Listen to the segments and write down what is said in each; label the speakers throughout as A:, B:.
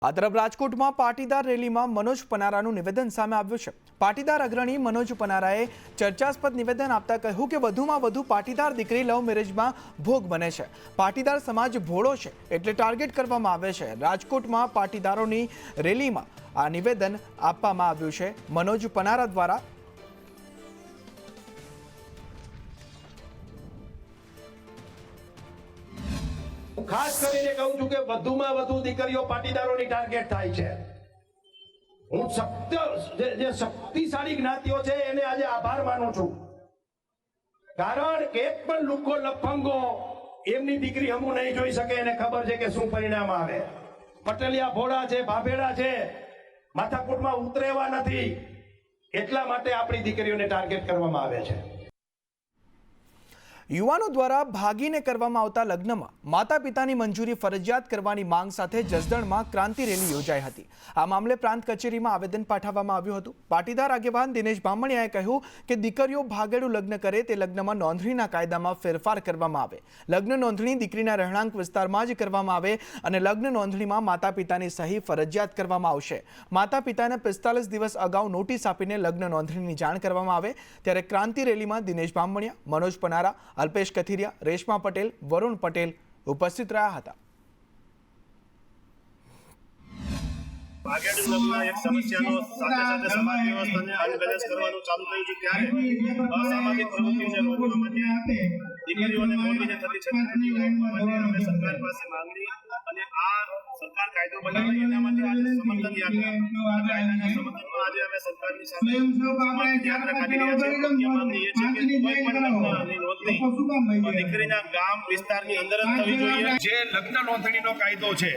A: આ તરફ રાજકોટમાં પાટીદાર રેલીમાં મનોજ પનારાનું નિવેદન સામે આવ્યું છે। પાટીદાર અગ્રણી મનોજ પનારાએ ચર્ચાસ્પદ નિવેદન આપતા કહ્યું કે વધુમાં વધુ પાટીદાર દીકરી લવ મેરેજમાં ભોગ બને છે। પાટીદાર સમાજ ભોળો છે એટલે ટાર્ગેટ કરવામાં આવે છે। રાજકોટમાં પાટીદારોની રેલીમાં આ નિવેદન આપવામાં આવ્યું છે મનોજ પનારા દ્વારા।
B: खास કરીને કહું છું કે વધુમાં વધુ દીકરીઓ પાટીદારોની ટાર્ગેટ થાય છે। હું જે શક્તિશાળી જ્ઞાતિઓ છે એને આજે આભાર માનું છું, કારણ કે એક પણ લુખો લફંગો એમની દીકરી હમું નહીં જોઈ શકે। એને ખબર છે કે શું પરિણામ આવે। પટેલિયા ભોળા છે, ભાભેડા છે, માથાકૂટમાં ઉતરેવા નથી, એટલા માટે આપણી દીકરીઓને ટાર્ગેટ કરવામાં આવે છે।
A: યુવાનો દ્વારા ભાગીને કરવામાં આવતા લગ્નમાં માતા પિતાની મંજૂરી ફરજિયાત કરવાની માંગ સાથે જસદણમાં ક્રાંતિ રેલી યોજાઈ હતી। આ મામલે પ્રાંત કચેરીમાં આવેદન પાઠવવામાં આવ્યું હતું। પાટીદાર આગેવાન દિનેશ બામણિયાએ કહ્યું કે દીકરીઓ ભાગેડું લગ્ન કરે તે લગ્નમાં નોંધણીના કાયદામાં ફેરફાર કરવામાં આવે। લગ્ન નોંધણી દીકરીના રહેણાંક વિસ્તારમાં જ કરવામાં આવે અને લગ્ન નોંધણીમાં માતા પિતાની સહી ફરજિયાત કરવામાં આવશે। માતા પિતાને 45 દિવસ અગાઉ નોટિસ આપીને લગ્ન નોંધણીની જાણ કરવામાં આવે। ત્યારે ક્રાંતિ રેલીમાં દિનેશ બામણિયા, મનોજ પનારા, અલ્પેશ કથિરિયા, રેશમા પટેલ, વરુણ પટેલ ઉપસ્થિત રહ્યા હતા।
C: ભાગેડુ લગ્ન એક સમસ્યાનો સાથે સાથે સમાજ વ્યવસ્થાને અનબેલેન્સ કરવાનું ચાલુ થયું છે, ત્યારે અસામાજિક પ્રવૃત્તિઓને રોકવા માટે દીકરીઓને મોરબીને થતી છેતરપિંડી રોકવા માટે અમે સરકાર પાસે માંગણી અને આ સરકાર કાયદો બનાવે એના માટે આજે સમર્થન યાત્રા કાયદાના સમર્થનમાં આજે અમે સરકારની સામે યાત્રા કાઢી રહ્યા છીએ। એમાં એ છે કે કોઈ પણ લગ્નની નોંધણી દીકરીના ગામ વિસ્તારની અંદર જ થવી જોઈએ। જે લગ્ન નોંધણીનો કાયદો છે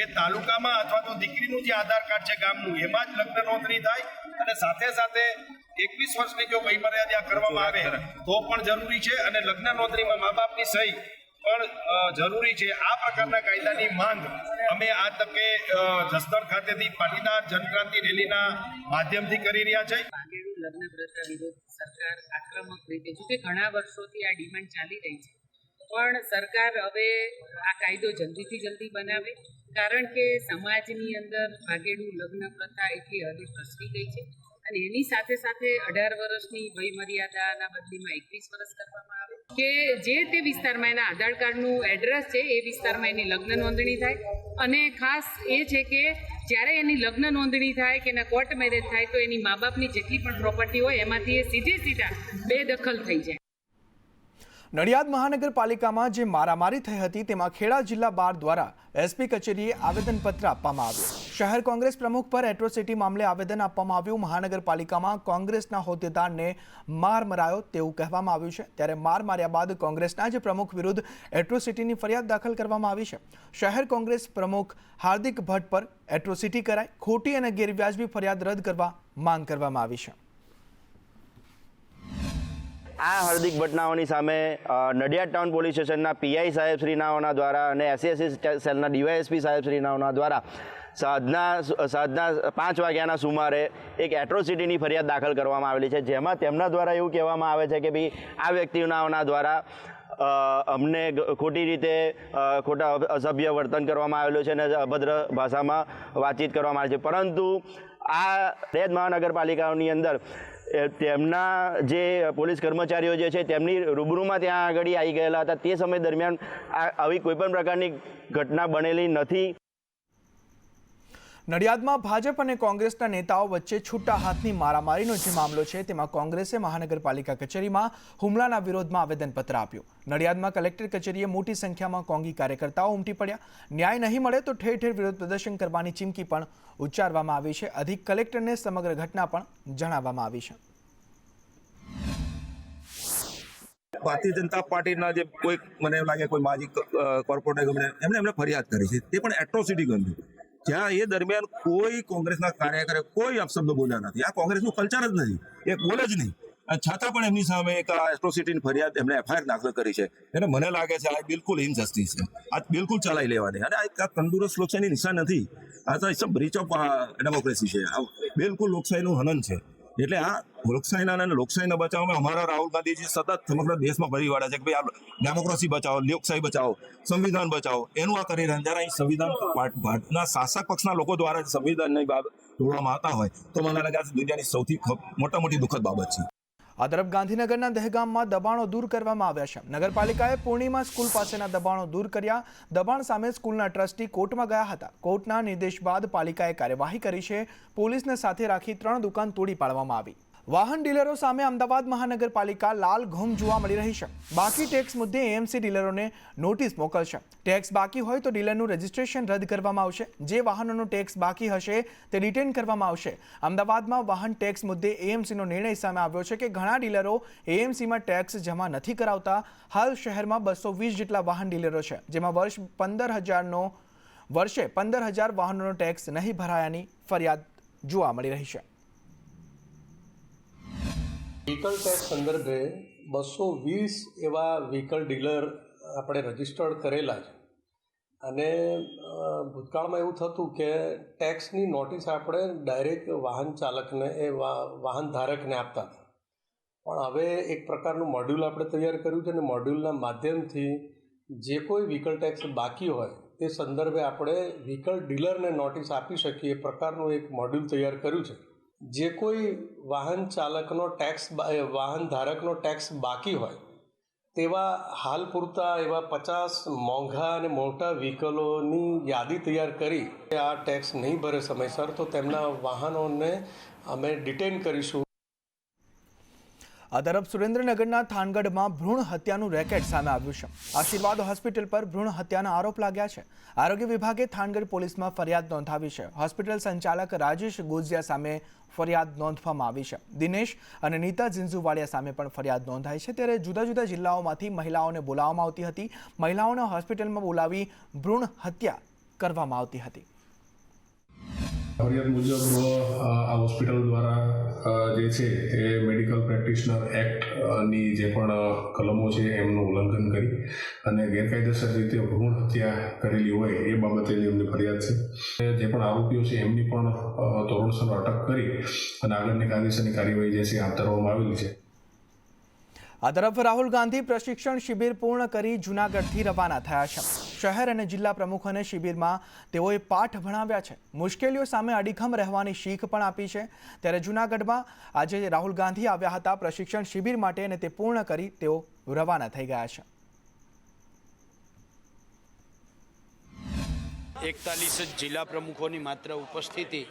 C: એ તાલુકામાં અથવા તો દીકરીનું જે આધાર કાર્ડ છે ગામનું એમાં જ લગ્ન નોંધણી થાય અને સાથે સાથે 21 વર્ષની જો વયમર્યાદા કરવામાં આવે તો પણ જરૂરી છે અને લગ્ન નોંધણીમાં મા બાપની સહી પણ જરૂરી છે। આ પ્રકારના કાયદાની માંગ અમે આ તકે જસદણ ખાતેથી પાટીદાર જનક્રાંતિ રેલીના માધ્યમથી કરી રહ્યા છે।
D: ભાગેડુ લગ્ન પ્રથા વિરોધ સરકાર આક્રમક રીતે, જો કે ઘણા વર્ષોથી આ ડિમાન્ડ ચાલી રહી છે, પણ સરકાર હવે આ કાયદો જલ્દીથી જલ્દી બનાવે, કારણ કે સમાજની અંદર ભાગેડુ લગ્ન પ્રથા એટલી હદે પ્રસરી ગઈ છે અને એની સાથે સાથે 18 વર્ષની વય મર્યાદાના બદલીમાં 21 વર્ષ કરવામાં આવે કે જે તે વિસ્તારમાં એના આધાર કાર્ડનું એડ્રેસ છે એ વિસ્તારમાં એની લગ્ન નોંધણી થાય। અને ખાસ એ છે કે જ્યારે એની લગ્ન નોંધણી થાય કે એના કોર્ટ મેરેજ થાય તો એની મા બાપની જેટલી પણ પ્રોપર્ટી હોય એમાંથી એ સીધા બેદખલ થઈ જાય।
A: નડિયાદ મહાનગરપાલિકામાં જે મારામારી થઈ હતી તેમાં ખેડા જિલ્લા બાર દ્વારા એસપી કચેરીએ આવેદનપત્ર આપવામાં આવ્યું। શહેર કોંગ્રેસ પ્રમુખ પર એટ્રોસિટી મામલે આવેદન આપવામાં આવ્યું। મહાનગરપાલિકામાં કોંગ્રેસના હોદ્દેદારને માર મરાયો તેવું કહેવામાં આવ્યું છે। ત્યારે માર માર્યા બાદ કોંગ્રેસના જ પ્રમુખ વિરુદ્ધ એટ્રોસિટીની ફરિયાદ દાખલ કરવામાં આવી છે। શહેર કોંગ્રેસ પ્રમુખ હાર્દિક ભટ્ટ પર એટ્રોસિટી કરાઈ, ખોટી અને ગેરવ્યાજબી ફરિયાદ રદ કરવા માંગ કરવામાં આવી છે।
E: આ હાર્દિક ઘટનાઓની સામે નડિયાદ ટાઉન પોલીસ સ્ટેશનના પીઆઈ સાહેબ શ્રીનાઓના દ્વારા અને એસસી સેલના ડીવાયએસપી સાહેબ શ્રીનાઓના દ્વારા સાંજના 5 વાગ્યાના સુમારે એક એટ્રોસિટીની ફરિયાદ દાખલ કરવામાં આવેલી છે, જેમાં તેમના દ્વારા એવું કહેવામાં આવે છે કે ભાઈ આ વ્યક્તિઓના દ્વારા અમને ખોટી રીતે ખોટા અસભ્ય વર્તન કરવામાં આવેલું છે અને અભદ્ર ભાષામાં વાતચીત કરવામાં આવે છે। પરંતુ આ નડિયાદ મહાનગરપાલિકાની અંદર તેમના જે પોલીસ કર્મચારીઓ જે છે તેમની રૂબરૂમાં ત્યાં આગળ આવી ગયેલા હતા। તે સમય દરમિયાન આવી કોઈપણ પ્રકારની ઘટના બનેલી નથી।
A: નડિયાદમાં ભાજપ અને કોંગ્રેસના નેતાઓ વચ્ચે છૂટા હાથની મારામારીનો જે મામલો છે તેમાં કોંગ્રેસે મહાનગરપાલિકા કચેરીમાં હુમલાના વિરોધમાં આવેદનપત્ર આપ્યું। નડિયાદમાં કલેક્ટર કચેરીએ મોટી સંખ્યામાં કોંગી કાર્યકર્તાઓ ઉમટી પડ્યા। ન્યાય નહીં મળે તો ઠેર ઠેર વિરોધ પ્રદર્શન કરવાની ચીમકી પણ ઉચ્ચારવામાં આવી છે। અધિક કલેક્ટરને સમગ્ર ઘટના પણ જણાવવામાં આવી છે।
F: ભારતીય જનતા પાર્ટીના જે કોઈ મને એમ લાગે કોઈ માજી કોર્પોરેટર એમને ફરિયાદ કરી છે, તે પણ એટ્રોસિટી ગણી, જ્યાં એ દરમિયાન કોઈ કોંગ્રેસના કાર્યકરે કોઈ અપશબ્દ બોલ્યા નથી। આ કોંગ્રેસનું કલ્ચર જ નથી, એ બોલે જ નહીં, અને છતાં પણ એમની સામે એક એટ્રોસિટીની ફરિયાદ એમણે એફઆઈઆર દાખલ કરી છે। અને મને લાગે છે આ બિલકુલ ઇનજસ્ટિસ છે, આ બિલકુલ ચલાવી લેવાની, અને આ તંદુરસ્ત લોકશાહીની નિશાન નથી, આ તો it's a breach of democracy છે, આ બિલકુલ લોકશાહીનું હનન છે। એટલે આ લોકશાહીના અને લોકશાહીના બચાવમાં અમારા રાહુલ ગાંધીજી સતત સમગ્ર દેશમાં ભરી વાળા છે કે ભાઈ આ ડેમોક્રેસી બચાવો, લોકશાહી બચાવો, સંવિધાન બચાવો, એનું આ કરી રહ્યા. જ્યારે અહીં સંવિધાન ભારતના શાસક પક્ષના લોકો દ્વારા સંવિધાનની બાબત તોડવામાં આવતા હોય તો મને લાગે આ દુનિયાની સૌથી મોટી દુઃખદ બાબત છે.
A: આ તરફ ગાંધીનગરના દહેગામમાં દબાણો દૂર કરવામાં આવ્યા છે. નગરપાલિકાએ પૂર્ણિમા સ્કૂલ પાસેના દબાણો દૂર કર્યા. દબાણ સામે સ્કૂલના ટ્રસ્ટી કોર્ટમાં ગયા હતા. કોર્ટના નિર્દેશ બાદ પાલિકાએ કાર્યવાહી કરી છે. પોલીસને સાથે રાખી 3 દુકાન તોડી પાડવામાં આવી. વાહન ડીલરો સામે અમદાવાદ મહાનગરપાલિકા લાલ ઘૂમ જોવા મળી રહી છે. બાકી ટેક્સ મુદ્દે એએમસી ડીલરોને નોટિસ મોકલશે. ટેક્સ બાકી હોય તો ડીલરનું રજીસ્ટ્રેશન રદ કરવામાં આવશે. જે વાહનોનો ટેક્સ બાકી હશે તે રિટેન કરવામાં આવશે. અમદાવાદમાં વાહન ટેક્સ મુદ્દે એએમસીનો નિર્ણય સામે આવ્યો છે કે ઘણા ડીલરો એએમસીમાં ટેક્સ જમા નથી કરાવતા. હાલ શહેરમાં 220 જેટલા વાહન ડીલરો છે, જેમાં વર્ષે 15,000 વાહનોનો ટેક્સ નહીં ભરાયાની ફરિયાદ જોવા મળી રહી છે.
G: વ્હીકલ ટેક્સ સંદર્ભે 220 એવા વ્હીકલ ડીલર આપણે રજિસ્ટર્ડ કરેલા છે. અને ભૂતકાળમાં એવું થતું કે ટેક્સની નોટિસ આપણે ડાયરેક્ટ વાહન ચાલકને વાહન ધારકને આપતા હતા. પણ હવે એક પ્રકારનું મોડ્યુલ આપણે તૈયાર કર્યું છે અને મોડ્યુલના માધ્યમથી જે કોઈ વ્હીકલ ટેક્સ બાકી હોય તે સંદર્ભે આપણે વ્હીકલ ડીલરને નોટિસ આપી શકીએ એ પ્રકારનું એક મોડ્યુલ તૈયાર કર્યું છે. જે કોઈ વાહન ચાલકનો ટેક્સ વાહન ધારકનો ટેક્સ બાકી હોય તેવા હાલ પૂરતા એવા 50 મોંઘા અને મોટા વ્હીકલોની યાદી તૈયાર કરી આ ટેક્સ નહીં ભરે સમયસર તો તેમના વાહનોને અમે ડિટેન કરીશું.
A: આ તરફ સુરેન્દ્રનગરના થાનગઢમાં ભ્રૂણ હત્યાનું રેકેટ સામે આવ્યું છે. આશીર્વાદ હોસ્પિટલ પર ભ્રૂણ હત્યાના આરોપ લાગ્યા છે. આરોગ્ય વિભાગે થાનગઢ પોલીસમાં ફરિયાદ નોંધાવી છે. હોસ્પિટલ સંચાલક રાજેશ ગોઝિયા સામે ફરિયાદ નોંધવામાં આવી છે. દિનેશ અને નીતા ઝિંઝુવાડિયા સામે પણ ફરિયાદ નોંધાઈ છે. ત્યારે જુદા જુદા જિલ્લાઓમાંથી મહિલાઓને બોલાવવામાં આવતી હતી. મહિલાઓને હોસ્પિટલમાં બોલાવી ભ્રૂણ હત્યા કરવામાં આવતી હતી.
H: ફરિયાદ મુજબ આ હોસ્પિટલ દ્વારા જે છે એ મેડિકલ પ્રેક્ટિશનર એક્ટની જે પણ કલમો છે એમનું ઉલ્લંઘન કરી અને ગેરકાયદેસર રીતે ભ્રૂણ હત્યા કરેલી હોય એ બાબતે એમની ફરિયાદ છે. જે પણ આરોપીઓ છે એમની પણ ધોરણસર અટક કરી અને આગળની કાયદેસરની કાર્યવાહી જે છે હાથ ધરવામાં આવેલી છે.
A: આ તરફ રાહુલ ગાંધી પ્રશિક્ષણ શિબિર પૂર્ણ કરી જૂનાગઢથી રવાના થયા છે. શહેર અને જિલ્લા પ્રમુખોને શિબિરમાં તેઓએ પાઠ ભણાવ્યા છે. મુશ્કેલીઓ સામે અડીખમ રહેવાની શીખ પણ આપી છે. ત્યારે જૂનાગઢમાં આજે રાહુલ ગાંધી આવ્યા હતા પ્રશિક્ષણ શિબિર માટે અને તે પૂર્ણ કરી તેઓ રવાના થઈ ગયા છે.
I: 41 જિલ્લા પ્રમુખોની માત્ર ઉપસ્થિતિ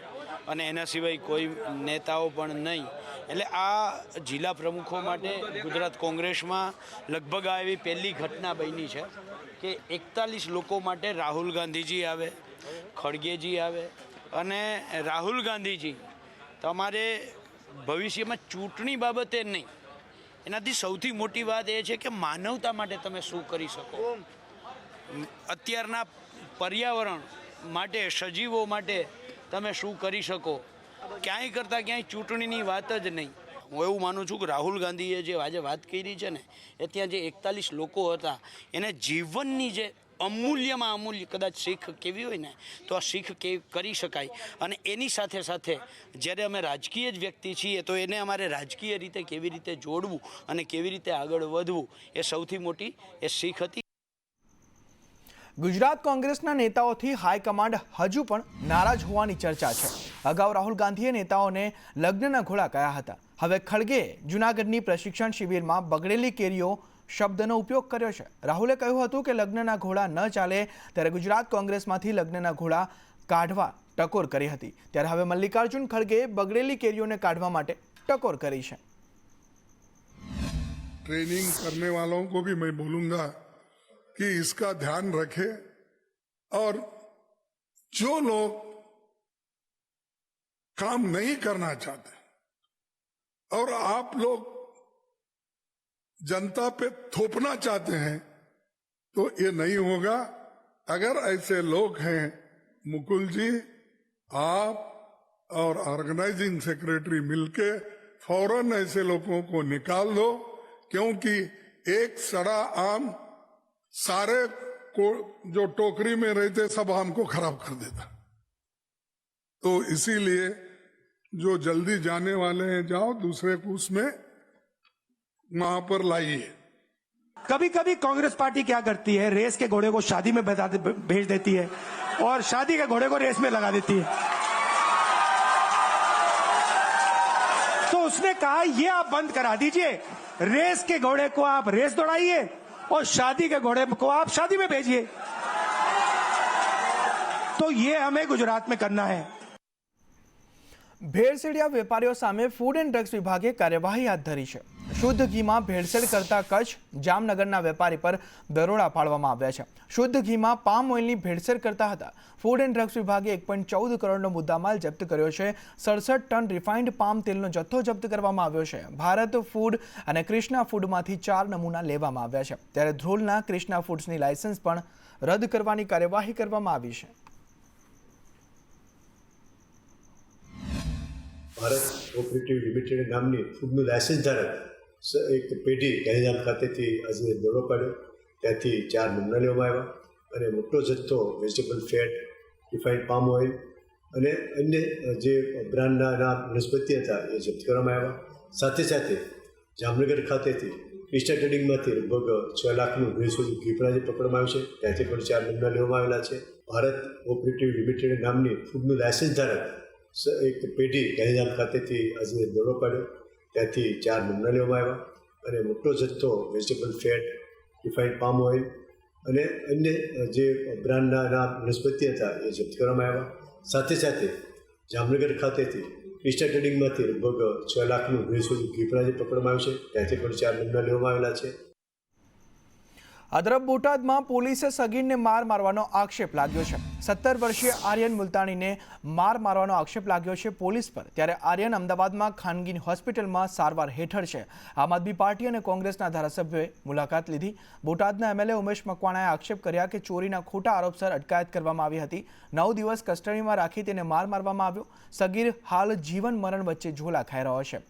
I: અને એના સિવાય કોઈ નેતાઓ પણ નહીં. એટલે આ જિલ્લા પ્રમુખો માટે ગુજરાત કોંગ્રેસમાં લગભગ આ એવી પહેલી ઘટના બની છે કે 41 લોકો માટે રાહુલ ગાંધીજી આવે, ખડગેજી આવે અને રાહુલ ગાંધીજી તમારે ભવિષ્યમાં ચૂંટણી બાબતે નહીં, એનાથી સૌથી મોટી વાત એ છે કે માનવતા માટે તમે શું કરી શકો. અત્યારના પર્યાવરણ માટે, સજીવો માટે તમે શું કરી શકો. ક્યાંય કરતાં ક્યાંય ચૂંટણીની વાત જ નહીં. હું એવું માનું છું કે રાહુલ ગાંધીએ જે આજે વાત કરી છે ને એ ત્યાં જે 41 લોકો હતા એને જીવનની જે અમૂલ્યમાં અમૂલ્ય કદાચ શીખ કેવી હોય ને તો આ શીખ કરી શકાય. અને એની સાથે સાથે જ્યારે અમે રાજકીય જ વ્યક્તિ છીએ તો એને અમારે રાજકીય રીતે કેવી રીતે જોડવું અને કેવી રીતે આગળ વધવું એ સૌથી મોટી એ શીખ હતી.
A: ગુજરાત કોંગ્રેસના નેતાઓથી હાઈકમાન્ડ હજુ પણ નારાજ હોવાની ચર્ચા છે. અગાઉ રાહુલ ગાંધીએ નેતાઓને લગ્નના ઘોડા કહ્યા હતા. હવે ખડગેએ જૂનાગઢની પ્રશિક્ષણ શિબિરમાં બગડેલી કેરીઓ શબ્દનો ઉપયોગ કર્યો છે. રાહુલે કહ્યું હતું કે લગ્નના ઘોડા ન ચાલે ત્યારે ગુજરાત કોંગ્રેસમાંથી લગ્નના ઘોડા કાઢવા ટકોર કરી હતી. ત્યારે હવે મલ્લિકાર્જુન ખડગેએ બગડેલી કેરીઓને કાઢવા માટે ટકોર કરી છે.
J: ट्रेनिंग करने वालों को भी मैं बोलूंगा कि इसका ध्यान रखें और जो लोग काम नहीं करना चाहते और आप लोग जनता पे थोपना चाहते हैं तो ये नहीं होगा. अगर ऐसे लोग हैं मुकुल जी, आप और ऑर्गेनाइजिंग सेक्रेटरी मिलके फौरन ऐसे लोगों को निकाल दो, क्योंकि एक सड़ा आम सारे को जो टोकरी में रहते सब आम को खराब कर देता. तो इसीलिए जो जल्दी जाने वाले हैं जाओ, दूसरे को उसमें वहां पर लाइए।
K: कभी कभी कांग्रेस पार्टी क्या करती है, रेस के घोड़े को शादी में भेज देती है और शादी के घोड़े को रेस में लगा देती है। तो उसने कहा ये आप बंद करा दीजिए, रेस के घोड़े को आप रेस दौड़ाइए और शादी के घोड़े को आप शादी में भेजिए। तो ये हमें गुजरात में करना है।
A: ભેળસેળિયા વેપારીઓ સામે ફૂડ એન્ડ ડ્રગ્સ વિભાગે કાર્યવાહી હાથ ધરી છે। શુદ્ધ ઘીમાં ભેળસેળ કરતા કચ્છ જામનગરના વેપારી પર દરોડા પાડવામાં આવ્યા છે। શુદ્ધ ઘીમાં પામ ઓઇલની ભેળસેળ કરતા હતા। ફૂડ એન્ડ ડ્રગ્સ વિભાગે 1.14 કરોડનો મુદ્દામાલ જપ્ત કર્યો છે। 67 ટન રિફાઇન્ડ પામ તેલનો જથ્થો જપ્ત કરવામાં આવ્યો છે। ભારત ફૂડ અને ક્રિષ્ના ફૂડમાંથી 4 નમૂના લેવામાં આવ્યા છે, ત્યારે ધ્રોલના ક્રિષ્ના ફૂડ્સની લાયસન્સ પણ રદ કરવાની કાર્યવાહી કરવામાં આવી છે।
L: ભારત કોઓપરેટિવ લિમિટેડ નામની ફૂડનું લાયસન્સ ધારક એક પેઢી ગાંધીધામ ખાતેથી આજે દરોડો પાડ્યો, ત્યાંથી 4 નમૂના લેવામાં આવ્યા અને મોટો જથ્થો vegetable fat, refined palm oil અને અન્ય જે બ્રાન્ડના વનસ્પતિ હતા એ જપ્ત કરવામાં આવ્યા। સાથે સાથે જામનગર ખાતેથી ક્રિષ્ના ટ્રેડિંગમાંથી લગભગ 6 લાખનું ભેળસેળ ઘી પણ આજે પકડવામાં આવ્યું છે, ત્યાંથી પણ 4 નમૂના લેવામાં આવેલા છે। ભારત કોઓપરેટિવ લિમિટેડ નામની ફૂડનું લાયસન્સ ધારક એક પેઢી ગાંધીધામ ખાતેથી આજે દરોડો પાડ્યો, ત્યાંથી 4 નમૂના લેવામાં આવ્યા અને મોટો જથ્થો vegetable fat, refined palm oil અને અન્ય જે બ્રાન્ડના વનસ્પતિ હતા એ જપ્ત કરવામાં આવ્યા। સાથે સાથે જામનગર ખાતેથી ક્રિષ્ના ટ્રેડિંગમાંથી લગભગ 6 લાખનું ભેળસેળ ઘી પણ આજે પકડવામાં આવ્યું છે, ત્યાંથી પણ 4 નમૂના લેવામાં આવેલા છે।
A: આ તરફ બોટાદમાં પોલીસે સગીરને માર મારવાનો આક્ષેપ લાગ્યો છે। 17 વર્ષીય આર્યન મુલતાણીને માર મારવાનો આક્ષેપ લાગ્યો છે પોલીસ પર, ત્યારે આર્યન અમદાવાદમાં ખાનગી હોસ્પિટલમાં સારવાર હેઠળ છે। આમ આદમી પાર્ટી અને કોંગ્રેસના ધારાસભ્યોએ મુલાકાત લીધી। બોટાદના એમએલએ ઉમેશ મકવાણાએ આક્ષેપ કર્યા કે ચોરીના ખોટા આરોપસર અટકાયત કરવામાં આવી હતી। 9 દિવસ કસ્ટડીમાં રાખી તેને માર મારવામાં આવ્યો। સગીર હાલ જીવન મરણ વચ્ચે ઝોલા ખાઈ રહ્યો છે।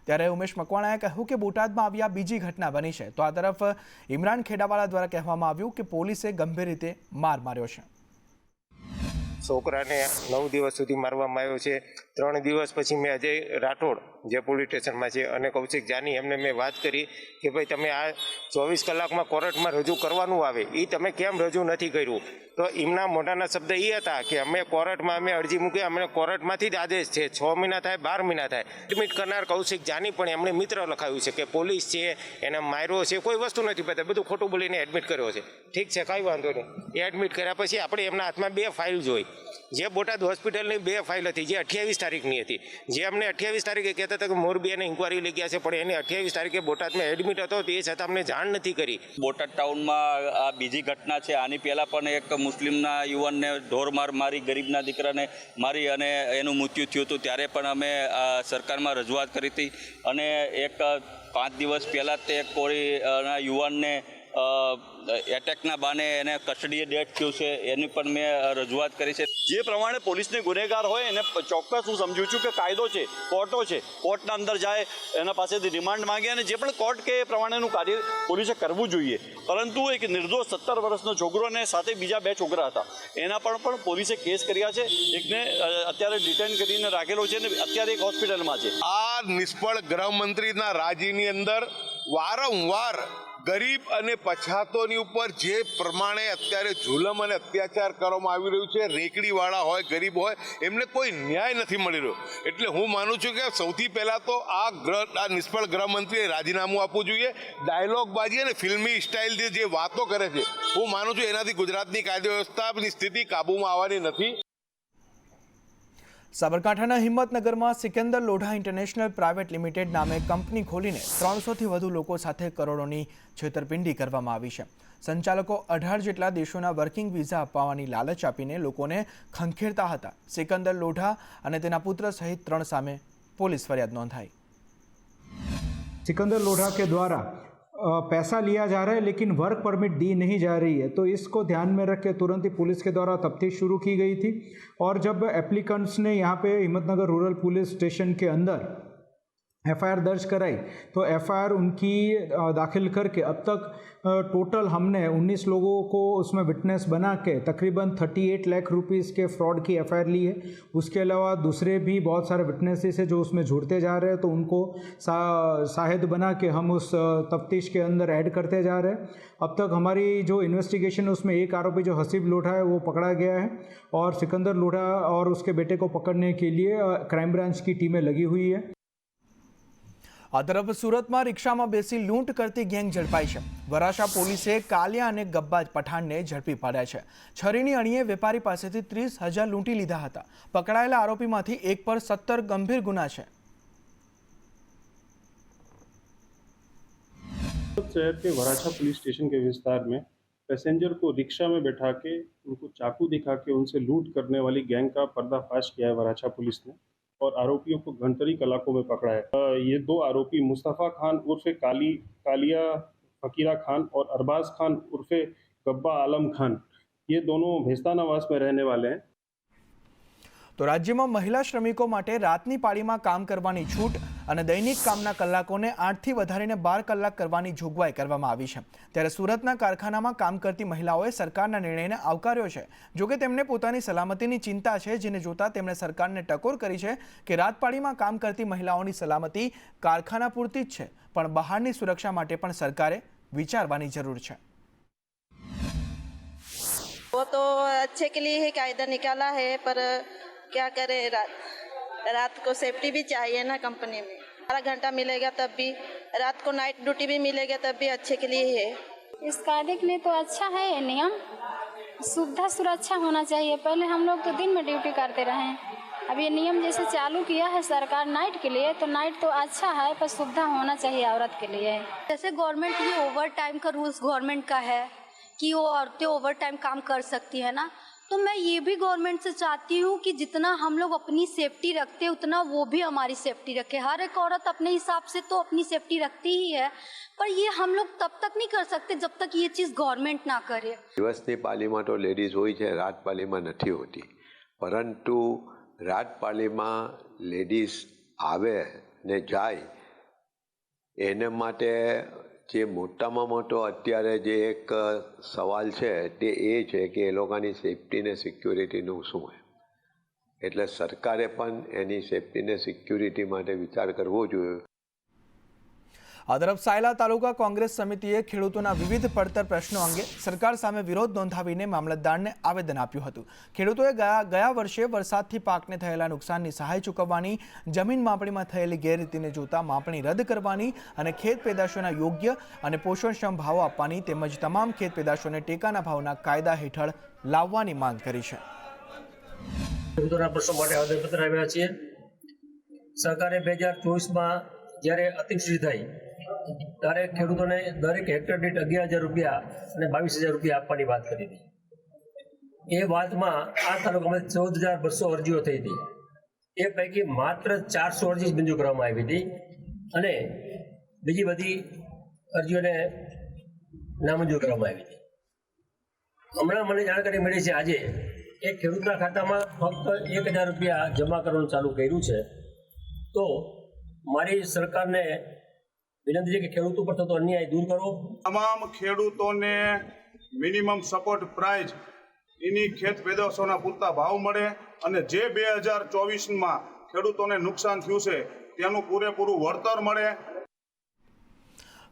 A: ત્યારે ઉમેશ મકવાણાએ કહ્યું કે બોટાદમાં આવી આ બીજી ઘટના બની છે। તો આ તરફ ઇમરાન ખેડાવાલા દ્વારા કહેવામાં આવ્યું કે પોલીસે ગંભીર રીતે માર માર્યો છે।
M: છોકરાને 9 દિવસ સુધી મારવામાં આવ્યો છે। 3 દિવસ પછી મેં અજય રાઠોડ જે પોલીસ સ્ટેશનમાં છે અને કૌશિક જાની એમને મેં વાત કરી કે ભાઈ તમે આ 24 કલાકમાં કોર્ટમાં રજૂ કરવાનું આવે, એ તમે કેમ રજૂ નથી કર્યું? તો એમના મોઢાના શબ્દ એ હતા કે અમે કોર્ટમાં અમે અરજી મૂકી, અમને કોર્ટમાંથી જ આદેશ છે, 6 મહિના થાય 12 મહિના થાય। એડમિટ કરનાર કૌશિક જાની પણ એમણે મિત્ર લખાવ્યું છે કે પોલીસ છે એને માર્યો છે, કોઈ વસ્તુ નથી પતા, બધું ખોટું બોલીને એડમિટ કર્યો છે। ઠીક છે, કાંઈ વાંધો નહીં। એ એડમિટ કર્યા પછી આપણે એમના હાથમાં 2 ફાઇલ જોઈ, જે બોટાદ હોસ્પિટલની 2 ફાઇલ હતી, જે 28 તારીખની હતી, જે અમને 28 તારીખે કહેતા હતા કે મોરબી એને ઇન્કવાયરી લઈ ગયા છે, પણ એને 28 તારીખે બોટાદમાં એડમિટ હતો, તે છતાં અમને જાણ નથી કરી।
N: બોટાદ ટાઉનમાં આ બીજી ઘટના છે। આની પહેલાં પણ એક મુસ્લિમના યુવાનને ઢોરમાર મારી, ગરીબના દીકરાને મારી અને એનું મૃત્યુ થયું હતું, ત્યારે પણ અમે સરકારમાં રજૂઆત કરી હતી। અને એક 5 દિવસ પહેલાં તે કોળીના યુવાનને એટેકના બાને એને કસ્ટડીએ ડેથ થયું છે, એની પણ મેં રજૂઆત કરી છે।
O: જે પ્રમાણે પોલીસને ગુનેગાર હોય એને ચોક્કસ હું સમજું છું કે કાયદો છે, કોર્ટો છે, કોર્ટના અંદર જાય, એના પાસેથી રિમાન્ડ માંગે અને જે પણ કોર્ટ કે એ પ્રમાણેનું કાર્ય પોલીસે કરવું જોઈએ। પરંતુ એક નિર્દોષ 17 વર્ષનો છોકરો અને સાથે બીજા 2 છોકરા હતા, એના પર પણ પોલીસે કેસ કર્યા છે। એકને અત્યારે ડિટેન કરીને રાખેલો છે અને અત્યારે એક હોસ્પિટલમાં છે।
P: આ નિષ્ફળ ગૃહમંત્રીના રાજ્યની અંદર વારંવાર ગરીબ અને પછાતોની ઉપર જે પ્રમાણે અત્યારે જુલમ અને અત્યાચાર કરવામાં આવી રહ્યું છે, રેકડીવાળા હોય, ગરીબ હોય, એમને કોઈ ન્યાય નથી મળી રહ્યો। એટલે હું માનું છું કે સૌથી પહેલાં તો આ નિષ્ફળ ગૃહમંત્રીએ રાજીનામું આપવું જોઈએ। ડાયલોગબાજી અને ફિલ્મી સ્ટાઇલથી જે વાતો કરે છે, હું માનું છું એનાથી ગુજરાતની કાયદો વ્યવસ્થાની સ્થિતિ કાબૂમાં આવવાની નથી।
A: સાબરકાંઠાના હિંમતનગરમાં Sikandar Lodha international private limited નામે કંપની ખોલીને 300થી વધુ લોકો સાથે કરોડોની છેતરપિંડી કરવામાં આવી છે। સંચાલકો 18 જેટલા દેશોના વર્કિંગ વિઝા અપાવવાની લાલચ આપીને લોકોને ખંખેરતા હતા। સિકંદર લોઢા અને તેના પુત્ર સહિત 3 સામે પોલીસ ફરિયાદ નોંધાઈ।
Q: सिकंदर लोढ़ा के द्वारा पैसा लिया जा रहा है लेकिन वर्क परमिट दी नहीं जा रही है, तो इसको ध्यान में रख के तुरंत ही पुलिस के द्वारा तफ्तीश शुरू की गई थी। और जब एप्लीकेंट्स ने यहाँ पे हिम्मतनगर रूरल पुलिस स्टेशन के अंदर एफआईआर दर्ज कराई, तो एफआईआर उनकी दाखिल करके अब तक टोटल हमने 19 लोगों को उसमें विटनेस बना के तकरीबन 38 लाख रुपीस के फ्रॉड की एफआईआर ली है। उसके अलावा दूसरे भी बहुत सारे विटनेसेस है जो उसमें जुड़ते जा रहे हैं, तो उनको शाहिद बना के हम उस तफ्तीश के अंदर ऐड करते जा रहे हैं। अब तक हमारी जो इन्वेस्टिगेशन है उसमें एक आरोपी जो हसीब लोढ़ा है वो पकड़ा गया है, और सिकंदर लोढ़ा और उसके बेटे को पकड़ने के लिए क्राइम ब्रांच की टीमें लगी हुई है।
A: આ તરફ સુરતમાં રિક્ષામાં બેસી લૂંટ કરતી ગેંગ ઝડપાઈ છે। વરાછા પોલીસે કાલિયા અને ગબ્બાજ પઠાણને ઝડપી પાડ્યા છે। છરીની અણીએ વેપારી પાસેથી 30,000 લૂંટી લીધા હતા। પકડાયેલા આરોપીમાંથી એક પર 17 ગંભીર ગુના છે।
R: शहर के वराछा पुलिस स्टेशन के विस्तार में पैसेंजर को रिक्शा में बैठा के उनको चाकू दिखा के उनसे लूट करने वाली गैंग का पर्दाफाश किया है वराछा पुलिस ने, और आरोपियों को घंटरी कलाकों में पकड़ा है। ये दो आरोपी मुस्तफ़ा खान उर्फे कालिया फकीरा खान और अरबाज खान उर्फे गब्बा आलम खान, ये दोनों भेस्तानावास में रहने वाले हैं।
A: તો રાજ્યમાં મહિલા શ્રમિકો માટે રાતની પાળીમાં કામ કરવાની છૂટ અને દૈનિક કામના કલાકોને 8થી વધારીને 12 કલાક કરવાની જોગવાઈ કરવામાં આવી છે। ત્યારે સુરતના કારખાનામાં કામ કરતી મહિલાઓએ સરકારના નિર્ણયને આવકાર્યો છે। જોકે તેમને પોતાની સલામતીની ચિંતા છે, જેને જોતા તેમણે સરકારને ટકોર કરી છે કે રાતપાળીમાં કામ કરતી મહિલાઓની સલામતી કારખાના પૂરતી જ છે, પણ બહારની સુરક્ષા માટે પણ સરકારે વિચારવાની જરૂર છે।
S: वो तो अच्छे के लिए ही कायदा निकाला है, पर क्या करें, रात को सेफ्टी भी चाहिए ना कंपनी में। 12 घंटा मिलेगा तब भी, रात को नाइट ड्यूटी भी मिलेगा तब भी अच्छे के लिए है।
T: इस कायदे के लिए तो अच्छा है ये नियम, सुविधा सुरक्षा होना चाहिए। पहले हम लोग तो दिन में ड्यूटी करते रहे हैं, अब ये नियम जैसे चालू किया है सरकार नाइट के लिए, तो नाइट तो अच्छा है, पर सुविधा होना चाहिए औरत के लिए।
U: जैसे गवर्नमेंट ये ओवर टाइम का रूल्स गवर्नमेंट का है कि वो औरतें ओवर टाइम काम कर सकती है ना, तो मैं ये भी गवर्नमेंट से चाहती हूँ कि जितना हम लोग अपनी सेफ्टी रखते हैं उतना वो भी हमारी सेफ्टी रखे। हर एक औरत अपने हिसाब से तो अपनी सेफ्टी रखती ही है, पर ये हम लोग तब तक नहीं कर सकते जब तक ये चीज़ गवर्नमेंट ना करे।
V: દિવસની પાલીમાં તો લેડીઝ હોય છે, રાત પાલીમાં નથી હોતી, પરંતુ રાત પાલીમાં લેડીઝ આવે ને જાય એને માટે જે મોટામાં મોટો અત્યારે જે એક સવાલ છે તે એ છે કે એ લોકોની સેફ્ટી ને સિક્યુરિટીનું શું હોય, એટલે સરકારે પણ એની સેફ્ટી ને સિક્યુરિટી માટે વિચાર કરવો જોઈએ।
A: આ તરફ સાયલા તાલુકા કોંગ્રેસ સમિતિએ ખેડૂતોના વિવિધ પડતર પ્રશ્નો અંગે સરકાર સામે વિરોધ નોંધાવીને મામલતદારને આવેદન આપ્યું હતું। ખેડૂતોએ ગયા વર્ષે વરસાદથી પાકને થયેલા નુકસાનની સહાય ચૂકવવાની, જમીન માપણીમાં થયેલી ગેરરીતિને જોતા માપણી રદ કરવાની અને ખેત પેદાશોના યોગ્ય અને પોષણક્ષમ ભાવો આપવાની તેમજ તમામ ખેત પેદાશોને ટેકાના ભાવના કાયદા હેઠળ લાવવાની માંગ કરી છે।
W: ખેડૂતોના પ્રશ્નો માટે આવેદનપત્ર આવ્યા છીએ। સરકારે 2024માં જ્યારે અતિવૃષ્ટિ થઈ ત્યારે ખેડૂતોને દરેક હેક્ટર દીઠ 11,000 રૂપિયા અને 22,000 રૂપિયા આપવાની વાત કરી હતી। એ વાતમાં આ તાલુકામાં 14,200 અરજીઓ થઈ હતી, એ પૈકી માત્ર 400 અરજી જ મંજૂર કરવામાં આવી હતી અને બીજી બધી અરજીઓને નામંજૂર કરવામાં આવી હતી। હમણાં મને જાણકારી મળી છે આજે એક ખેડૂતના ખાતામાં ફક્ત 1,000 રૂપિયા જમા કરવાનું ચાલુ કર્યું છે। તો મારી સરકારને વિનંતી છે કે ખેડૂતો પર થતો અન્યાય દૂર કરો।
C: તમામ ખેડૂતોને મિનિમમ સપોર્ટ પ્રાઇસ એની ખેત પેદાશોના પૂરતા ભાવ મળે અને જે 2024માં ખેડૂતોને નુકસાન થયું છે તેનું પૂરેપૂરું વળતર મળે।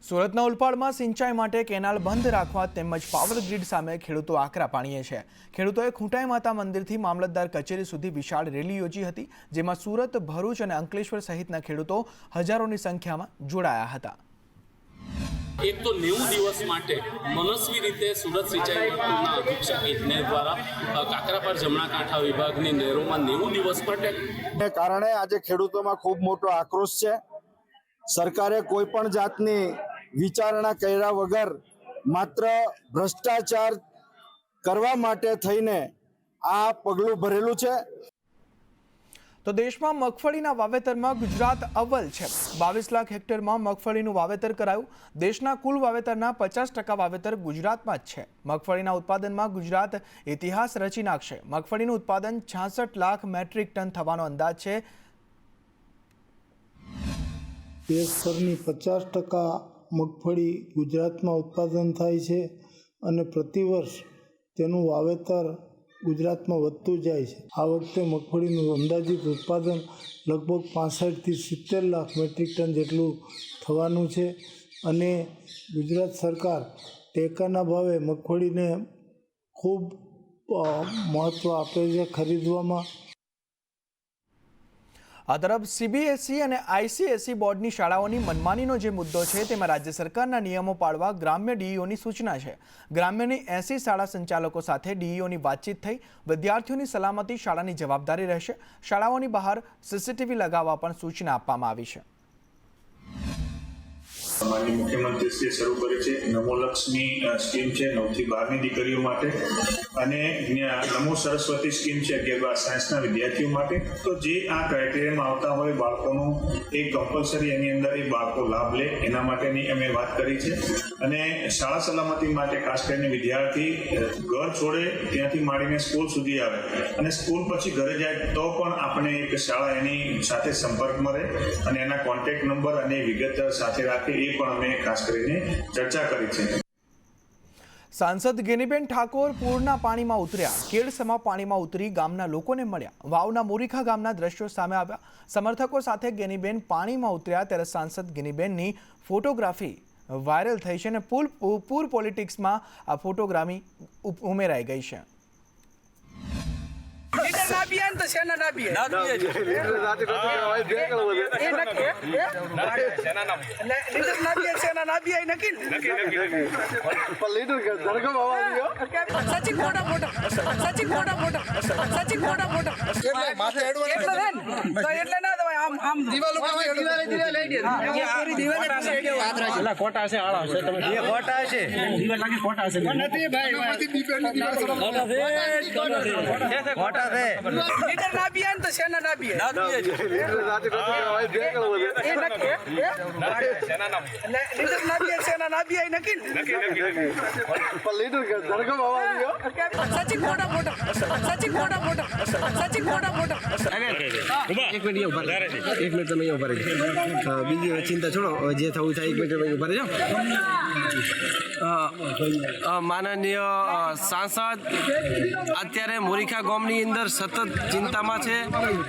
A: સુરતના ઉલપાડમાં સિંચાઈ માટે કેનાલ બંધ રાખવા તેમજ પાવર ગ્રીડ સામે ખેડૂતો આકરા પાણીએ છે। ખેડૂતોએ ખૂંટાઈ માતા મંદિરથી મામલતદાર કચેરી સુધી વિશાળ રેલી યોજી હતી, જેમાં સુરત, ભરૂચ અને અંકલેશ્વર સહિતના ખેડૂતો હજારોની સંખ્યામાં જોડાયા હતા।
X: એક તો 90 દિવસ માટે મનસ્વી રીતે સુરત સિંચાઈ વિભાગના અધિક્ષક ઇજનેર દ્વારા કાકરાપાર જમણા કાંઠા વિભાગની નહેરોમાં 90 દિવસ માટે
Y: કારણે આજે ખેડૂતોમાં ખૂબ મોટો આક્રોશ છે। સરકારે કોઈ પણ જાતની વિચારણા કર્યા વગર માત્ર ભ્રષ્ટાચાર કરવા માટે થઈને આ પગલું ભરેલું છે।
A: તો દેશમાં મગફળીના વાવેતરમાં ગુજરાત અવ્વલ છે। 22 લાખ હેક્ટરમાં મગફળીનું વાવેતર કરાયું। દેશના કુલ વાવેતરના 50% વાવેતર ગુજરાતમાં જ છે। મગફળીના ઉત્પાદનમાં ગુજરાત ઇતિહાસ રચી નાખશે। મગફળીનું ઉત્પાદન 66 લાખ મેટ્રિક ટન થવાનો અંદાજ છે।
B: દેશભરની 50% મગફળી ગુજરાતમાં ઉત્પાદન થાય છે અને પ્રતિવર્ષ તેનું વાવેતર ગુજરાતમાં વધતું જાય છે. આ વખતે મગફળીનું અંદાજિત ઉત્પાદન લગભગ 65થી 70 લાખ મેટ્રિક ટન જેટલું થવાનું છે અને ગુજરાત સરકાર ટેકાના ભાવે મગફળીને ખૂબ મહત્ત્વ આપે છે ખરીદવામાં.
A: આ તરફ સીબીએસઈ અને આઈસીએસઈ બોર્ડની શાળાઓની મનમાનીનો જે મુદ્દો છે તેમાં રાજ્ય સરકારના નિયમો પાળવા ગ્રામ્ય ડીઈઓની સૂચના છે. ગ્રામ્યની 80 શાળા સંચાલકો સાથે ડીઈઓની વાતચીત થઈ. વિદ્યાર્થીઓની સલામતી શાળાની જવાબદારી રહેશે. શાળાઓની બહાર સીસીટીવી લગાવવા પણ સૂચના આપવામાં આવી છે.
D: માનનીય મુખ્યમંત્રીશ્રીએ શરૂ કરી છે નમો લક્ષ્મી સ્કીમ છે 9 થી 12ની દીકરીઓ માટે અને નમો સરસ્વતી સ્કીમ છે 11-12 સાયન્સના વિદ્યાર્થીઓ માટે. તો જે આ ક્રાઇટેરિયામાં આવતા હોય બાળકોનું એ કમ્પલસરી એની અંદર એ બાળકો લાભ લે એના માટેની અમે વાત કરી છે. અને શાળા સલામતી માટે ખાસ કરીને વિદ્યાર્થી ઘર છોડે ત્યાંથી માંડીને સ્કૂલ સુધી આવે અને સ્કૂલ પછી ઘરે જાય તો પણ આપણે એક શાળા એની સાથે સંપર્કમાં રહે અને એના કોન્ટેક્ટ નંબર અને વિગત સાથે રાખે એ પણ અમે ખાસ કરીને ચર્ચા કરી છે.
A: સાંસદ ગેનીબેન ઠાકોર પૂરના પાણીમાં ઉતર્યા. કેડસમા પાણીમાં ઉતરી ગામના લોકોને મળ્યા. વાવના મોરીખા ગામના દ્રશ્યો સામે આવ્યા. સમર્થકો સાથે ગેનીબેન પાણીમાં ઉતર્યા ત્યારે સાંસદ ગેનીબેનની ફોટોગ્રાફી વાયરલ થઈ છે અને પૂર પોલિટિક્સમાં આ ફોટોગ્રાફી ઉમેરાઈ ગઈ છે.
E: બીજી ચિંતા છોડો, જે થવું થાય 1 મિનિટ ઉભા રહેજો. માનનીય સાંસદ અત્યારે મોરીખા ગામની અંદર સતત ચિંતામાં છે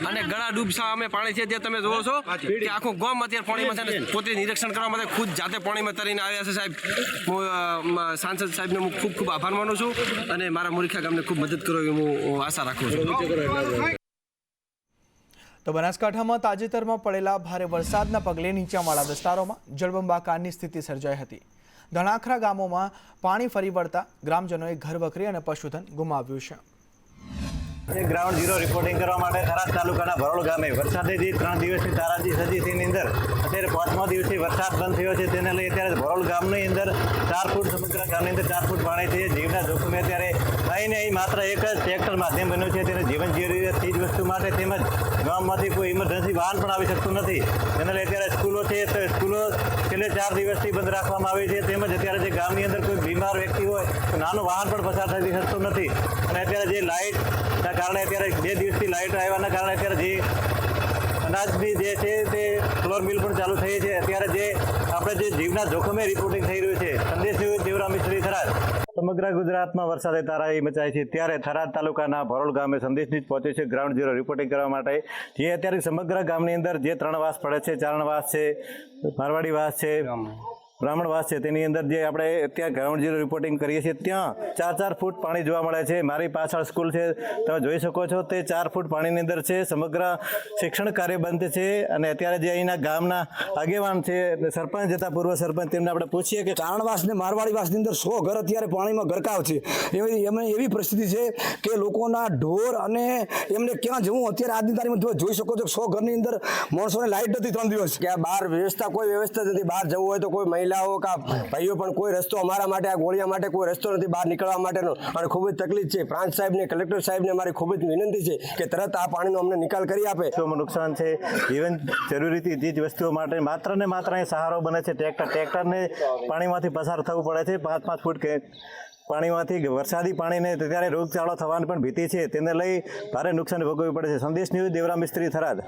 E: અને ઘણા ડૂબસા અમે પાણી છે ત્યાં તમે જોવો છો કે આખું ગામ અત્યારે પાણીમાં છે. પોતે નિરીક્ષણ કરવા માટે ખુદ જાતે પાણીમાં તરીને આવ્યા છે. સાહેબ, હું સાંસદ સાહેબને હું ખૂબ ખૂબ આભાર માનું છું અને મારા મોરીખા ગામને ખૂબ મદદ કરો એવી હું આશા રાખું છું.
A: તો બનાસકાંઠામાં તાજેતરમાં પડેલા ભારે વરસાદના પગલે નીચાણવાળા વિસ્તારોમાં જળબંબાકારની સ્થિતિ સર્જાઈ હતી. ધણાખરા ગામોમાં પાણી ફરી વળતા ગ્રામજનોએ ઘર વખરી અને પશુધન ગુમાવ્યું છે.
F: ગ્રાઉન્ડ ઝીરો રિપોર્ટિંગ કરવા માટે થરાદ તાલુકાના ભરોળ ગામે વરસાદે જે 3 દિવસની તારાજી સજી તેની અંદર અત્યારે 5મા દિવસે વરસાદ બંધ થયો છે. તેને લઈ અત્યારે ભરોળ ગામની અંદર 4 ફૂટ સમગ્ર ગામની અંદર 4 ફૂટ પાણી છે. જીવના જોખમે અત્યારે અહીં નહીં માત્ર એક જ ટ્રેક્ટર માધ્યમ બન્યું છે. તેને જીવન જરૂરિયાત ચીજ વસ્તુ માટે તેમજ ગામમાંથી કોઈ ઇમરજન્સી વાહન પણ આવી શકતું નથી. તેને લઈ અત્યારે સ્કૂલો છે તો સ્કૂલો છેલ્લે 4 દિવસથી બંધ રાખવામાં આવી છે. તેમજ અત્યારે જે ગામની અંદર કોઈ બીમાર વ્યક્તિ હોય તો નાનું વાહન પણ પસાર થઈ શકતું નથી. અને અત્યારે જે લાઇટના કારણે અત્યારે 2 દિવસથી લાઇટ આવ્યાના કારણે અત્યારે જે અનાજની જે છે તે ફ્લોર મિલ પણ ચાલુ થઈ છે. અત્યારે જે આપણે જે જીવના જોખમે રિપોર્ટિંગ થઈ રહ્યું છે. સંદેશ દેવરામ મિસ્ત્રી થરાદ. સમગ્ર ગુજરાતમાં વરસાદે તારાઈ મચાઈ છે ત્યારે થરાદ તાલુકાના ભરોળ ગામે સંદેશ ન્યૂઝ પહોંચે છે ગ્રાઉન્ડ ઝીરો રિપોર્ટિંગ કરવા માટે. જે અત્યારે સમગ્ર ગામની અંદર જે 3 વાસ પડે છે, ચારણવાસ છે, મારવાડી વાસ છે, બ્રાહ્મણવાસ છે, તેની અંદર જે આપણે ત્યાં ગ્રાઉન્ડ ઝીરો રિપોર્ટિંગ કરીએ છીએ ત્યાં 4-4 ફૂટ પાણી જોવા મળે છે. મારી પાછળ સ્કૂલ છે, તમે જોઈ શકો છો તે 4 ફૂટ પાણીની અંદર છે. સમગ્ર શિક્ષણ કાર્ય બંધ છે અને અત્યારે જે અહીંના ગામના આગેવાન છે, સરપંચ હતા, પૂર્વ સરપંચ, તેમને આપણે પૂછીએ કે
G: ચારણવાસ ને મારવાડી વાસની અંદર 100 ઘર અત્યારે પાણીમાં ગરકાવ છે. એવી પરિસ્થિતિ છે કે લોકોના ઢોર અને એમને ક્યાં જવું અત્યારે આજની તારીખમાં જોઈ શકો છો 100 ઘરની અંદર માણસોને લાઇટ નથી 3 દિવસ. કે બહાર કોઈ વ્યવસ્થા નથી. બહાર જવું હોય તો કોઈ મહિલાઓ કા ભાઈઓ પણ કોઈ રસ્તો અમારા માટે આ ગોળિયા માટે કોઈ રસ્તો નથી બહાર નીકળવા માટેનો અને ખૂબ જ તકલીફ છે. પ્રાંત સાહેબને, કલેક્ટર સાહેબને મારી ખૂબ જ વિનંતી છે કે તરત આ પાણીનો અમને નિકાલ કરી આપે.
F: નુકસાન છે. જીવન જરૂરી ચીજ વસ્તુઓ માટે માત્ર ને માત્ર અહીં સહારો બને છે ટ્રેક્ટરને પાણીમાંથી પસાર થવું પડે છે. 5-5 ફૂટ પાણીમાંથી વરસાદી પાણીને ત્યારે રોગચાળો થવાની પણ ભીતિ છે. તેને લઈ ભારે નુકસાન ભોગવવી પડે છે. સંદેશ ન્યૂઝ દેવરામ મિસ્ત્રી થરાદ.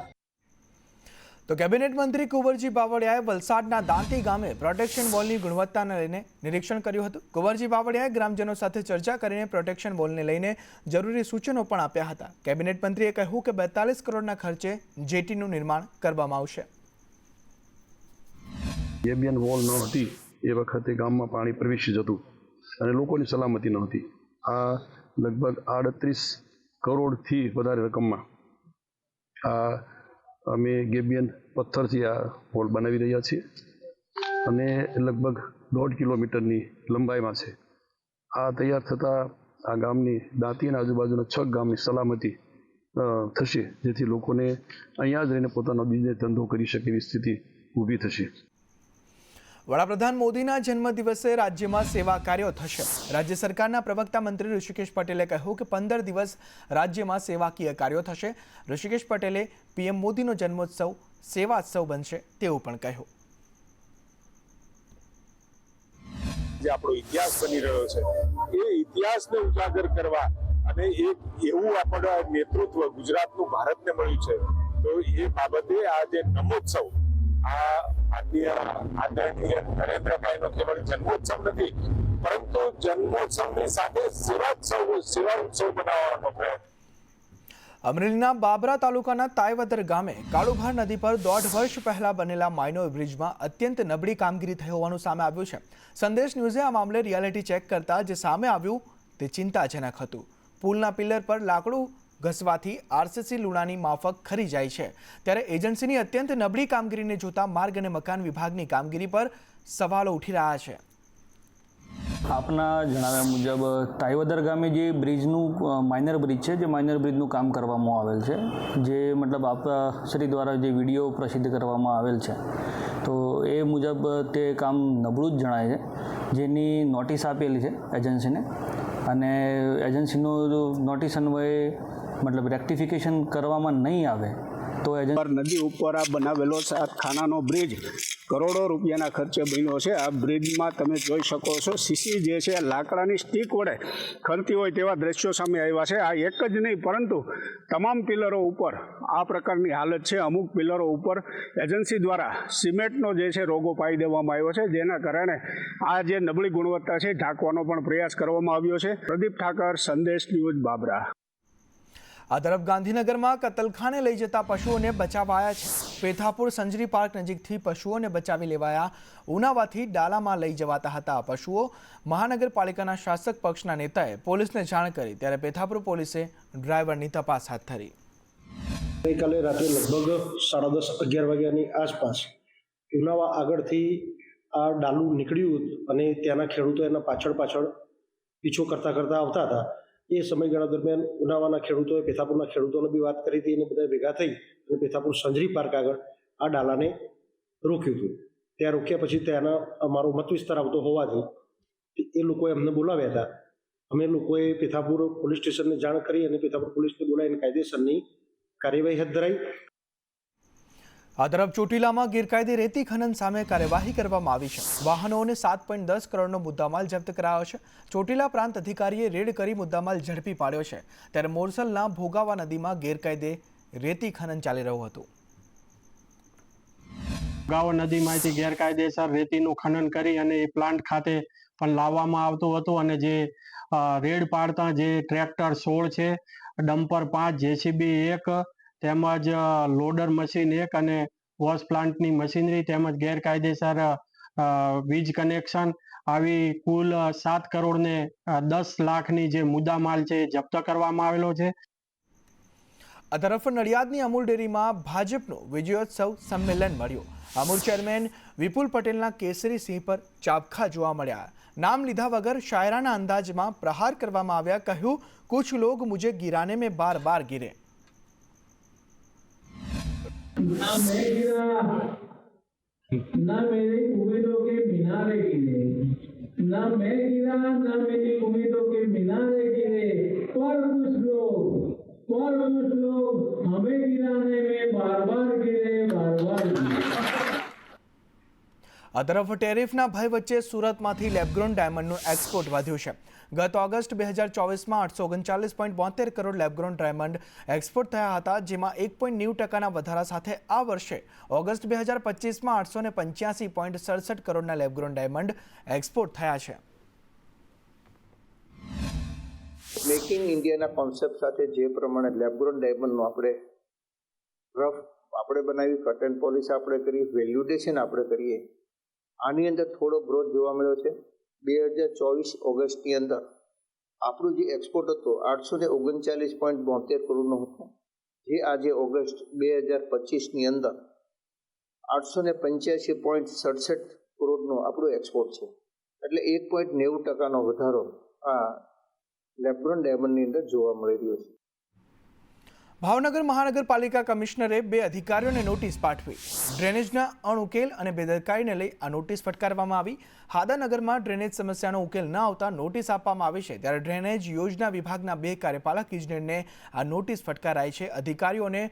A: તો કેબિનેટ મંત્રી કુંવરજી બાવળિયાએ વલસાડના દાંતી ગામે પ્રોટેક્શન વોલની ગુણવત્તાને લઈને નિરીક્ષણ કર્યું હતું. કુંવરજી બાવળિયાએ ગ્રામજનો સાથે ચર્ચા કરીને પ્રોટેક્શન વોલને લઈને જરૂરી સૂચનો પણ આપ્યા હતા. કેબિનેટ મંત્રીએ કહ્યું કે 42 કરોડના ખર્ચે જેટીનું નિર્માણ કરવામાં આવશે.
R: ગેબિયન વોલ ન હતી એ વખતે ગામમાં પાણી પ્રવેશી જતું અને લોકોની સલામતી ન હતી. આ લગભગ 38 કરોડથી વધારે રકમમાં આ અમે ગેબિયન પથ્થરથી આ વોલ બનાવી રહ્યા છીએ અને લગભગ 1.5 કિલોમીટરની લંબાઈમાં છે. આ તૈયાર થતાં આ ગામની દાંતી અને આજુબાજુના 6 ગામની સલામતી થશે, જેથી લોકોને અહીંયા જ રહીને પોતાનો બિઝનેસ ધંધો કરી શકે એવી સ્થિતિ ઊભી થશે.
A: વડાપ્રધાન મોદીના જન્મદિવસે રાજ્યમાં સેવા કાર્યો થશે. રાજ્ય સરકારના પ્રવક્તા મંત્રી ઋષિકેશ પટેલે કહ્યું કે 15 દિવસ રાજ્યમાં સેવાકીય કાર્યો થશે. ઋષિકેશ પટેલે પીએમ મોદીનો જન્મોત્સવ સેવાત્સવ બનશે તેવું પણ કહ્યું.
H: જે આપણો ઇતિહાસ બની રહ્યો છે એ ઇતિહાસને ઉજાગર કરવા અને એક એવું આપણા નેતૃત્વ ગુજરાતનું ભારતને મળ્યું છે, તો એ બાબતે આ જે નમોત્સવ આ આદરણીય નરેન્દ્રભાઈનો કેવળ જન્મોત્સવ નથી, પરંતુ જન્મોત્સવની સાથે સેવા ઉત્સવ બનાવવાનો પ્રયત્ન.
A: અમરેલીના બાબરા તાલુકાના તાયવદર ગામે કાળુભાર નદી પર 1.5 વર્ષ પહેલા બનેલા માઇનોર બ્રિજમાં અત્યંત નબળી કામગીરી થઈ હોવાનું સામે આવ્યું છે. સંદેશ ન્યૂઝે આ મામલે રિયાલિટી ચેક કરતા જે સામે આવ્યું તે ચિંતાજનક હતું. પુલના પિલ્લર પર લાકડું ઘસવાથી આરસીસી લુણાની માફક ખરી જાય છે, ત્યારે એજન્સીની અત્યંત નબળી કામગીરીને જોતા માર્ગ અને મકાન વિભાગની કામગીરી પર સવાલો ઉઠી રહ્યા છે.
I: આપના જણાવ્યા મુજબ તાયવદર ગામે જે બ્રિજનું માઇનર બ્રિજ છે, જે માઇનર બ્રિજનું કામ કરવામાં આવેલ છે, જે મતલબ આપ શ્રી દ્વારા જે વિડીયો પ્રસિદ્ધ કરવામાં આવેલ છે, તો એ મુજબ તે કામ નબળું જ જણાય છે, જેની નોટિસ આપેલી છે એજન્સીને, અને એજન્સીનો નોટિસ અન્વયે મતલબ રેક્ટિફિકેશન કરવામાં નહીં આવે તો
J: નદી ઉપર આ બનાવેલો ખાનાનો બ્રિજ કરોડો રૂપિયાના ખર્ચે બન્યો છે. આ બ્રિજમાં તમે જોઈ શકો છો સીસી જે છે લાકડાની સ્ટીક વડે ખરતી હોય તેવા દ્રશ્યો સામે આવ્યા છે. આ એક જ નહીં પરંતુ તમામ પિલરો ઉપર આ પ્રકારની હાલત છે. અમુક પિલરો ઉપર એજન્સી દ્વારા સિમેન્ટનો જે છે રોગો પાઈ દેવામાં આવ્યો છે, જેના કારણે આ જે નબળી ગુણવત્તા છે ઢાંકવાનો પણ પ્રયાસ કરવામાં આવ્યો છે. પ્રદીપ ઠાકર, સંદેશ ન્યૂઝ, બાબરા.
A: આ તરફ ગાંધીનગરમાં કતલખાને લઈ જતા પશુઓને બચાવાયા છે. પેથાપુર સંજરી પાર્ક નજીકથી પશુઓને બચાવી લેવાયા. ઉનાવાથી ડાલામાં લઈ જવાતા હતા પશુઓ. મહાનગરપાલિકાના શાસક પક્ષના નેતાએ પોલીસને જાણ કરી, ત્યારે પેથાપુર પોલીસે ડ્રાઈવરની તપાસ હાથ ધરી.
K: ગઈકાલે રાત્રે લગભગ 10:30-11 વાગ્યાની આસપાસ ઉનાવા આગળથી આ ડાલુ નીકળ્યું અને ત્યાંના ખેડૂતો એના પાછળ પીછો કરતા આવતા હતા. એ સમયગાળા દરમિયાન ઉનાવાના ખેડૂતોએ પેથાપુરના ખેડૂતોને બી વાત કરી હતી અને બધા ભેગા થઈ અને પેથાપુર સંજરી પાર્ક આગળ આ ડાલાને રોક્યું હતું. ત્યાં રોક્યા પછી ત્યાંના અમારો મત વિસ્તાર આવતો હોવાથી એ લોકોએ અમને બોલાવ્યા હતા. અમે લોકોએ પેથાપુર પોલીસ સ્ટેશનને જાણ કરી અને પેથાપુર પોલીસને બોલાવીને કાયદેસરની કાર્યવાહી હાથ ધરાઈ.
A: આ તરફ ચોટીલામાં ગેરકાયદે રેતી ખનન સામે કાર્યવાહી કરવામાં આવી છે. વાહનોને 7.10 કરોડનો મુદ્દામાલ જપ્ત કરાયો છે. ચોટીલા પ્રાંત અધિકારીએ રેડ કરી મુદ્દામાલ ઝડપી પાડ્યો છે. ત્યારે મોરસલના ભોગાવા નદીમાં ગેરકાયદે રેતી ખનન ચાલી રહ્યું હતું.
L: ભોગાવા નદીમાંથી ગેરકાયદેસર રેતીનું ખનન કરી અને એ પ્લાન્ટ ખાતે પણ લાવવામાં આવતું હતું, અને જે રેડ પાડતા જે ટ્રેક્ટર 16 છે, ડમ્પર 5, જેસીબી 1, તેમજ લોડર મશીન 1 અને વોશ પ્લાન્ટની મશીનરી તેમજ ગેરકાયદેસર વીજ કનેક્શન આવી કુલ 7 કરોડ ને 10 લાખની જે મુદ્દામાલ છે એ જપ્ત કરવામાં આવેલો છે.
A: આ તરફ નડિયાદની અમૂલ ડેરીમાં ભાજપનું વિજયોત્સવ સંમેલન મળ્યું. અમૂલ ચેરમેન વિપુલ પટેલના કેસરી સિંહ પર ચાબખા જોવા મળ્યા. નામ લીધા વગર શાયરાના અંદાજમાં પ્રહાર કરવામાં આવ્યા. કહ્યું, કુછ લોગ મુझे गिराने में बार बार गिरे.
Z: ना मैं गिरा, ना मेरी उम्मीदों के मीनारे गिरे, ना मैं गिरा, ना मेरी उम्मीदों के मीनारे गिरे, पर कुछ लोग हमें गिराने में बार बार गिरे.
A: આ તરફ ટેરિફના ભય વચ્ચે સુરતમાંથી લેબગ્રોન ડાયમંડનું એક્સપોર્ટ વધ્યું છે. ગત ઓગસ્ટ 2024માં 839.72 કરોડ લેબગ્રોન ડાયમંડ એક્સપોર્ટ થયા હતા, જેમાં 1.90%ના વધારા સાથે આ વર્ષે ઓગસ્ટ 2025માં 885.67 કરોડના લેબગ્રોન ડાયમંડ એક્સપોર્ટ થયા છે.
M: મેક ઇન ઇન્ડિયાના કોન્સેપ્ટ સાથે જે પ્રમાણે લેબગ્રોન ડાયમંડનું આપણે બનાવી, કટ એન્ડ પોલિશ આપણે કરી, વેલ્યુડેશન આપણે કરીએ, આની અંદર થોડો ગ્રોથ જોવા મળ્યો છે. 2024 ઓગસ્ટની અંદર આપણું જે એક્સપોર્ટ હતો 839.72 કરોડનો હતો, જે આજે ઓગસ્ટ 2025ની અંદર 885.67 કરોડનો આપણું એક્સપોર્ટ છે. એટલે 1.90%નો વધારો આ લેબગ્રોન ડાયમંડની અંદર જોવા મળી રહ્યો છે.
A: ભાવનગર મહાનગરપાલિકા કમિશનરે 2 અધિકારીઓને નોટિસ પાઠવી. ડ્રેનેજના અણઉકેલ અને બેદરકારીને લઈ આ નોટિસ ફટકારવામાં આવી. હાદાનગરમાં ડ્રેનેજ સમસ્યાનો ઉકેલ ન આવતા નોટિસ આપવામાં આવી છે, ત્યારે ડ્રેનેજ યોજના વિભાગના 2 કાર્યપાલક ઇજનેરને આ નોટિસ ફટકારાઈ છે. અધિકારીઓને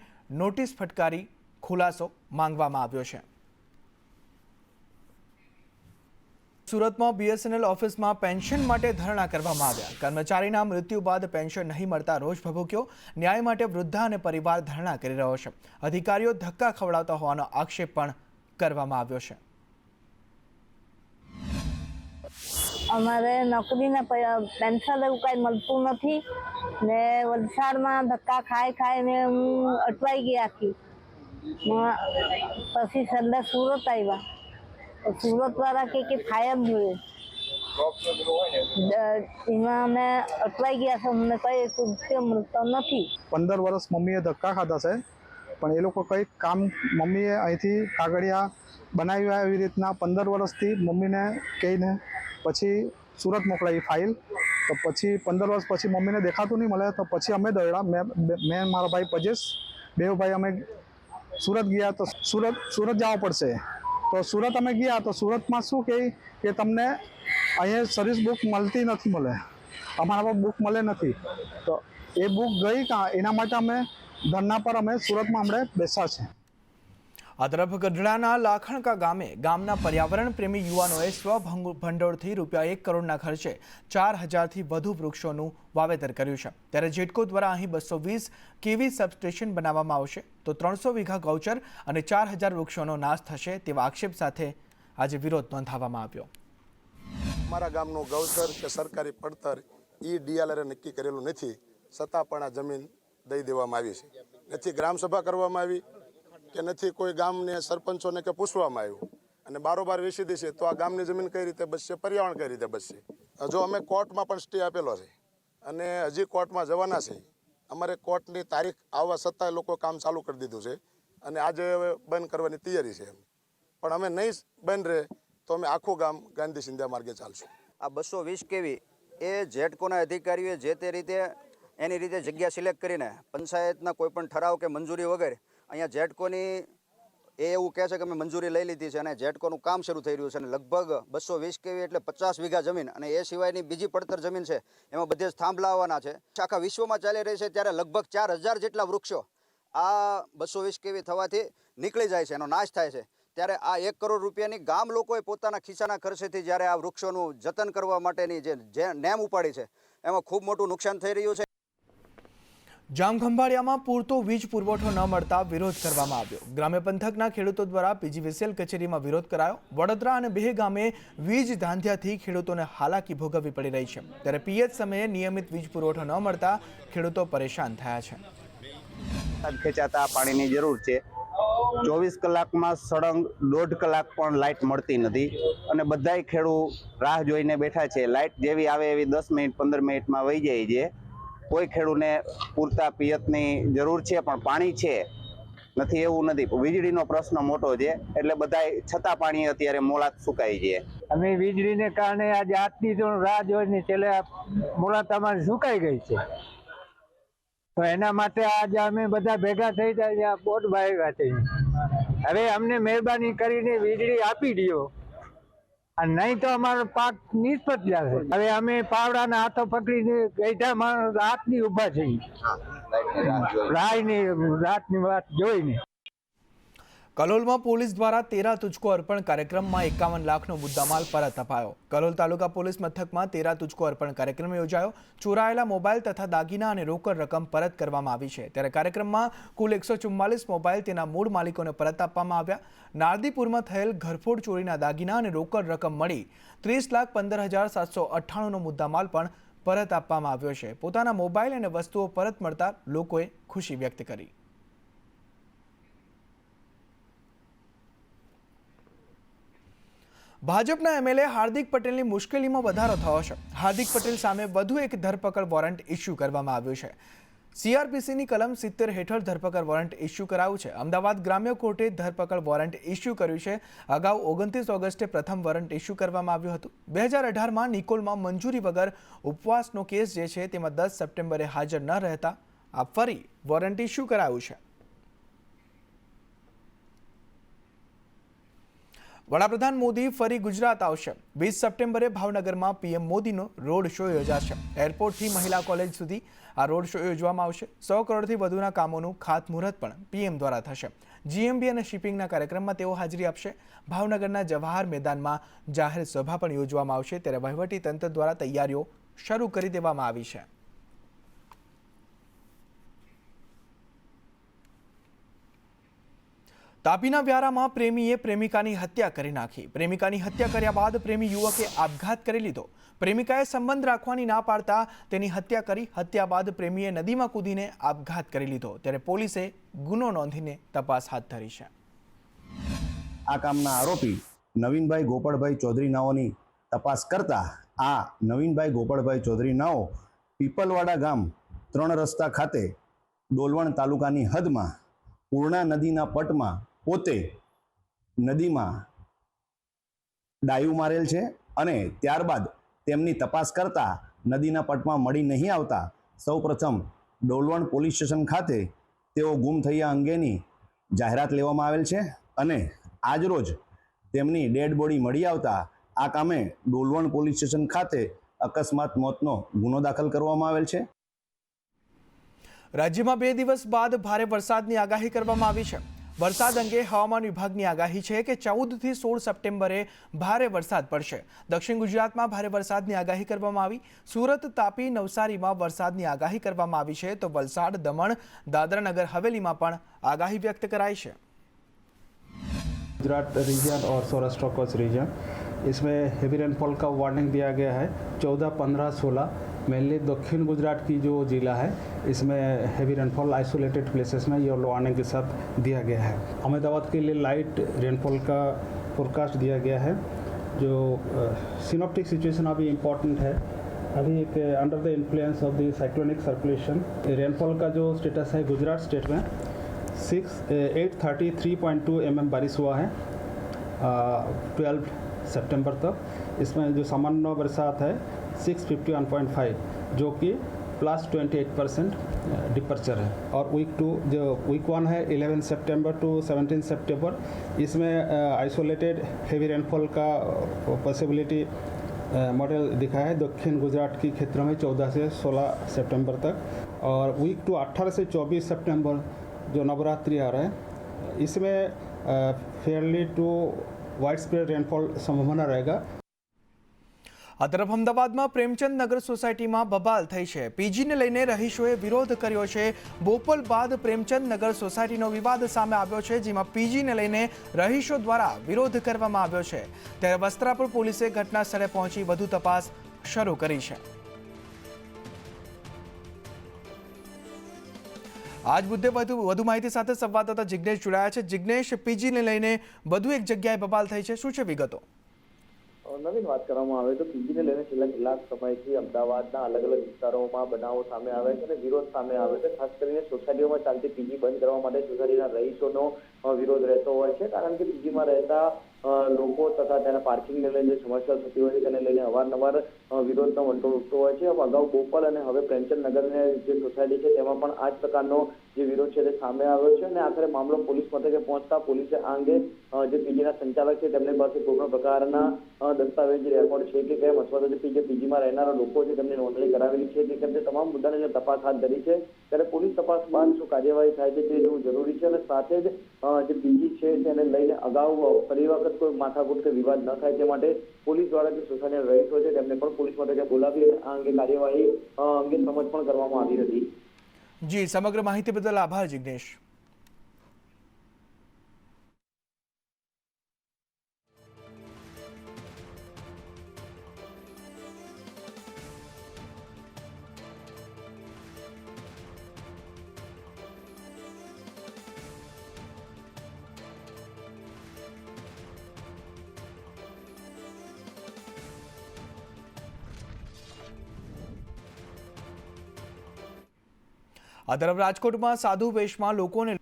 A: નોટિસ ફટકારી ખુલાસો માંગવામાં આવ્યો છે. સુરતમાં BSNL ઓફિસમાં પેન્શન માટે ધરણા કરવામાં આવ્યા. કર્મચારીના મૃત્યુ બાદ પેન્શન નહીં મળતા રોષ ભભૂક્યો. ન્યાય માટે વૃદ્ધા અને પરિવાર ધરણા કરી રહ્યો છે. અધિકારીઓ ધક્કા ખવડાવતા હોવાનો આક્ષેપ પણ કરવામાં આવ્યો છે.
N: અમારે નોકરીને પેન્શન એવું કાંઈ મળતું નથી ને વલસાડમાં ધક્કા ખાઈને હું અટવાઈ ગઈ આખી. પછી છેલ્લે સુરત આવ્યા. સુરત વાળા કે થાય જ જોઈએ, એમાં અમે અટવાઈ ગયા છે. અમને કઈ કૃત્ય મળતો નથી.
O: 15 વર્ષ મમ્મીએ ધક્કા ખાધા છે, પણ એ લોકો કંઈક કામ મમ્મીએ અહીંથી કાગળિયા બનાવ્યા એવી રીતના 15 વર્ષથી મમ્મીને કહીને પછી સુરત મોકલાવી ફાઇલ. તો પછી 15 વર્ષ પછી મમ્મીને દેખાતું નહીં મળે, તો પછી અમે દોડ્યા, મેં મારા ભાઈ પજેશ, બે ભાઈ અમે સુરત ગયા. તો સુરત જવા પડશે. તો સુરત અમે ગયા તો સુરતમાં શું કહે કે તમને અહીંયા સર્વિસ બુક મળતી મળે, અમારા પર બુક મળે નથી. તો એ બુક ગઈ કાં, એના માટે અમે ધરના પર અમે સુરતમાં આપણે બેસા છે.
A: આ તરફ ગઢડાના લાખણકા ગામના પર્યાવરણ પ્રેમી યુવાનોએ સ્વભંડોળથી ₹1 કરોડના ખર્ચે 4000થી વધુ વૃક્ષોનું વાવેતર કર્યું છે. ત્યારે જેટકો દ્વારા અહીં 220 kV સબસ્ટેશન બનાવવામાં આવશે, તો 300 વીઘા ગૌચર અને 4000 વૃક્ષોનો નાશ થશે તેવા આક્ષેપ સાથે આજે વિરોધ નોંધાવવામાં આવ્યો.
P: અમારા ગામનું ગૌચર કે સરકારી પડતર DLRએ નક્કી કરેલું નથી, છતાં પણ આ જમીન દઈ દેવામાં આવી છે. નથી ગ્રામસભા કરવામાં આવી કે નથી કોઈ ગામને સરપંચોને કે પૂછવામાં આવ્યું, અને બારોબાર વેચી દેશે તો આ ગામની જમીન કઈ રીતે બચશે, પર્યાવરણ કઈ રીતે બચશે. જો અમે કોર્ટમાં પણ સ્ટે આપેલો છે અને હજી કોર્ટમાં જવાના છે. અમારે કોર્ટની તારીખ આવવા છતાંય લોકો કામ ચાલુ કરી દીધું છે અને આજે હવે બંધ કરવાની તૈયારી છે. પણ અમે નહીં બંધ રહે તો અમે આખું ગામ ગાંધી સિંધિયા માર્ગે ચાલશું.
Q: આ 220 kV એ જેટકોના અધિકારીઓએ જે તે રીતે એની રીતે જગ્યા સિલેક્ટ કરીને પંચાયતના કોઈ પણ ઠરાવ કે મંજૂરી વગર અહીંયા જેટકોની એવું કહે છે કે અમે મંજૂરી લઈ લીધી છે અને જેટકોનું કામ શરૂ થઈ રહ્યું છે. અને લગભગ 220 kV એટલે 50 વીઘા જમીન અને એ સિવાયની બીજી પડતર જમીન છે, એમાં બધે જ થાંભલા આવવાના છે. આખા વિશ્વમાં ચાલી રહી છે ત્યારે લગભગ 4000 જેટલા વૃક્ષો આ 220 kV થવાથી નીકળી જાય છે, એનો નાશ થાય છે. ત્યારે આ 1 કરોડ રૂપિયાની ગામ લોકોએ પોતાના ખિસ્સાના ખર્ચેથી જ્યારે આ વૃક્ષોનું જતન કરવા માટેની જે નેમ ઉપાડી છે, એમાં ખૂબ મોટું નુકસાન થઈ રહ્યું છે.
A: જામખંભાળિયામાં પૂરતો વીજ પુરવઠો ન મળતા વિરોધ કરવામાં આવ્યો. ગ્રામ્ય પંથકના ખેડૂતો દ્વારા PGVCL કચેરીમાં વિરોધ કરાયો. વડોદરા અને બે ગામે વીજ ધાંધિયાથી ખેડૂતોને હાલાકી ભોગવવી પડી રહી છે. ત્યારે પીએચ સમયે નિયમિત વીજ પુરવઠો ન મળતા ખેડૂતો પરેશાન થયા છે.
F: ખેંચાતા પાણીની જરૂર છે. 24 કલાકમાં સળંગ 1.5 કલાક પણ લાઇટ મળતી નથી અને બધાય ખેડૂત રાહ જોઈને બેઠા છે. લાઇટ જેવી આવે એવી 10 મિનિટ 15 મિનિટમાં વહી જાય છે. કોઈ ખેડૂતને પૂરતા પિયતની જરૂર છે પણ પાણી છે નથી એવું નથી. વીજળીનો પ્રશ્ન મોટો છે એટલે બધાય છતાં પાણી અત્યારે મોલાત સુકાય છે.
S: અમે વીજળીને કારણે આજે 8 દિવસનો રાહ જોઈને છેલ્લે મોલાત અમારી સુકાઈ ગઈ છે. તો એના માટે આજે અમે બધા ભેગા થઈ જાય બોટ બાહેગા થઈ. હવે અમને મહેરબાની કરીને વીજળી આપી દો, અને નહીં તો અમારો પાક નિષ્ફળ જશે. હવે અમે પાવડાના હાથો પકડીને ગઈઢા રાતની ઊભા છીએ, રાતની વાત જોઈને.
A: કલોલમાં પોલીસ દ્વારા 13 તુજકો અર્પણ કાર્યક્રમમાં 51 લાખનો મુદ્દામાલ પરત અપાયો. કલોલ તાલુકા પોલીસ મથકમાં 13 તુજકો અર્પણ કાર્યક્રમ યોજાયો. ચોરાયેલા મોબાઈલ તથા દાગીના અને રોકડ રકમ પરત કરવામાં આવી છે. ત્યારે કાર્યક્રમમાં કુલ 144 મોબાઈલ તેના મૂળ માલિકોને પરત આપવામાં આવ્યા. નારદીપુરમાં થયેલ ઘરફોડ ચોરીના દાગીના અને રોકડ રકમ મળી 30,15,798નો મુદ્દામાલ પણ પરત આપવામાં આવ્યો છે. પોતાના મોબાઈલ અને વસ્તુઓ પરત મળતા લોકોએ ખુશી વ્યક્ત કરી. ભાજપના એમએલએ હાર્દિક પટેલની મુશ્કેલીમાં વધારો થયો છે. હાર્દિક પટેલ સામે વધુ એક ધરપકડ વોરંટ ઇસ્યુ કરવામાં આવ્યું છે. CRPCની કલમ 70 હેઠળ ધરપકડ વોરંટ ઇસ્યુ કરાયું છે. અમદાવાદ ગ્રામ્ય કોર્ટે ધરપકડ વોરંટ ઇસ્યુ કર્યું છે. અગાઉ 29 ઓગસ્ટે પ્રથમ વોરંટ ઇસ્યુ કરવામાં આવ્યું હતું. 2018માં નિકોલમાં મંજૂરી વગર ઉપવાસનો કેસ જે છે તેમાં 10 સપ્ટેમ્બરે હાજર ન રહેતા આ ફરી વોરંટ ઇસ્યુ કરાયું છે. વડાપ્રધાન મોદી ફરી ગુજરાત આવશે. 20 સપ્ટેમ્બરે ભાવનગરમાં PM મોદીનો રોડ શો યોજાશે. એરપોર્ટથી મહિલા કોલેજ સુધી આ રોડ શો યોજવામાં આવશે. 100 કરોડથી વધુના કામોનું ખાતમુહૂર્ત પણ PM દ્વારા થશે. GMB અને શિપિંગના કાર્યક્રમમાં તેઓ હાજરી આપશે. ભાવનગરના જવાહર મેદાનમાં જાહેર સભા પણ યોજવામાં આવશે. ત્યારે વહીવટી તંત્ર દ્વારા તૈયારીઓ શરૂ કરી દેવામાં આવી છે. તાપીના વ્યારામાં પ્રેમીએ પ્રેમિકાની હત્યા કરી નાખી. પ્રેમિકાની હત્યા કર્યા બાદ પ્રેમી યુવકે આપઘાત કરી લીધો. પ્રેમિકાએ સંબંધ રાખવાની ના પાડતા તેની હત્યા કરી. હત્યા બાદ પ્રેમીએ નદીમાં કૂદીને આપઘાત કરી લીધો. ત્યારે પોલીસે ગુનો નોંધીને તપાસ હાથ ધરી છે.
C: આ કામના આરોપી નવીનભાઈ ગોપાળભાઈ ચૌધરી નાઓની તપાસ કરતા આ નવીનભાઈ ગોપાળભાઈ ચૌધરી નાઓ પીપલવાડા ગામ 3 રસ્તા ખાતે ડોલવણ તાલુકાની હદમાં પૂર્ણા નદીના પટમાં પોતે નદીમાં ડાયું મારેલ છે અને ત્યારબાદ તેમની તપાસ કરતા નદીના પટમાં મળી નહીં આવતા સૌપ્રથમ ડોલવણ પોલીસ સ્ટેશન ખાતે તેઓ ગુમ થયા અંગેની જાહેરાત લેવામાં આવેલ છે અને આજરોજ તેમની ડેડ બોડી મળી આવતા આ કામે ડોલવણ પોલીસ સ્ટેશન ખાતે અકસ્માત મોતનો ગુનો દાખલ કરવામાં આવેલ છે.
A: રાજ્યમાં 2 દિવસ બાદ ભારે વરસાદની આગાહી કરવામાં આવી છે. વરસાદ અંગે હવામાન વિભાગની આગાહી છે કે 14 થી 16 સપ્ટેમ્બરે ભારે વરસાદ પડશે. દક્ષિણ ગુજરાતમાં ભારે વરસાદની આગાહી કરવામાં આવી. સુરત, તાપી, નવસારીમાં વરસાદની આગાહી કરવામાં આવી છે તો વલસાડ, દમણ, દાદરા નગર હવેલીમાં પણ આગાહી વ્યક્ત કરાઈ છે.
T: गुजरात रीजन और सौराष्ट्र कोस्ट रीजन इसमें हेवी रेनफॉल का वार्निंग दिया गया है. 14, 15, 16 मेनली दक्षिण गुजरात की जो जिला है इसमें हेवी रेनफॉल आइसोलेटेड प्लेसेस में येलो वार्निंग के साथ दिया गया है. अहमदाबाद के लिए लाइट रेनफॉल का फोरकास्ट दिया गया है. जो सिनोप्टिक सिचुएशन अभी इम्पोर्टेंट है. अभी एक under the influence of the cyclonic circulation rainfall का जो स्टेटस है गुजरात स्टेट में 833.2 mm बारिश हुआ है 12 सितंबर तक. इसमें जो सामान्य बरसात है 651.5 जो कि +28% डिपर्चर है. और वीक 1 है 11 सितंबर टू 17 सितंबर इसमें आइसोलेटेड हेवी रेनफॉल का पॉसिबिलिटी मॉडल दिखा है दक्षिण गुजरात के क्षेत्र में 14 से 16 सितंबर तक. और वीक 2 18 से 24 सितंबर जो नवरात्रि आ रहा है इसमें fairly to widespread rainfall संभावना रहेगा.
A: આ તરફ અમદાવાદમાં પ્રેમચંદ નગર સોસાયટીમાં બબાલ થઈ છે. પીજીને લઈને રહીશોએ વિરોધ કર્યો છે. બોપલ બાદ પ્રેમચંદ નગર સોસાયટીનો વિવાદ સામે આવ્યો છે જેમાં પીજીને લઈને રહીશો દ્વારા વિરોધ કરવામાં આવ્યો છે. ત્યારે વસ્ત્રાપુર પોલીસે ઘટના સ્થળે પહોંચી વધુ તપાસ શરૂ કરી છે. આજ મુદ્દે વધુ માહિતી સાથે સંવાદદાતા જિગ્નેશ જોડાયા છે. જિગ્નેશ, પીજીને લઈને વધુ એક જગ્યાએ બબાલ થઈ છે, શું છે વિગતો?
U: નવીન, વાત કરવામાં આવે તો પીજીને લઈને છેલ્લા કેટલાક સમયથી અમદાવાદના અલગ અલગ વિસ્તારોમાં બનાવો સામે આવે છે અને વિરોધ સામે આવે છે. ખાસ કરીને સોસાયટીઓમાં ચાલતી પીજી બંધ કરવા માટે સોસાયટીના રહીશોનો વિરોધ રહેતો હોય છે. કારણ કે પીજીમાં રહેતા લોકો તથા તેના પાર્કિંગને લઈને જે સમસ્યા થતી હોય છે તેને લઈને અવારનવાર વિરોધનો વંટોળ ઉઠતો હોય છે. અગાઉ બોપલ અને હવે પ્રેમચંદ નગરની જે સોસાયટી છે તેમાં પણ આ જ પ્રકારનો જે વિરોધ છે તે સામે આવ્યો છે અને આખરે મામલો પોલીસ મથકે પહોંચતા પોલીસે આ અંગે જે પીજીના સંચાલક છે તેમની પાસે કોઈ પણ પ્રકારના દસ્તાવેજ રેકોર્ડ છે કે કેમ અથવા તો જે પીજીમાં રહેનારા લોકો છે તેમની નોંધણી કરાવેલી છે કે કેમ તે તમામ મુદ્દાને તપાસ હાથ ધરી છે. ત્યારે પોલીસ તપાસ બાદ શું કાર્યવાહી થાય છે તે જોવું જરૂરી છે અને સાથે જ જે પીજી છે તેને લઈને અગાઉ ફરી વખત કોઈ માથાકૂટ કે વિવાદ ન થાય તે માટે પોલીસ દ્વારા જે સોસાયટીના રહીશો છે તેમને પણ પોલીસ મથકે બોલાવી અને આ અંગે કાર્યવાહી અંગે સમજ પણ કરવામાં આવી હતી.
A: જી, સમગ્ર માહિતી બદલ આભાર જિગ્નેશ. આ તરફ રાજકોટમાં સાધુ વેશમાં લોકોને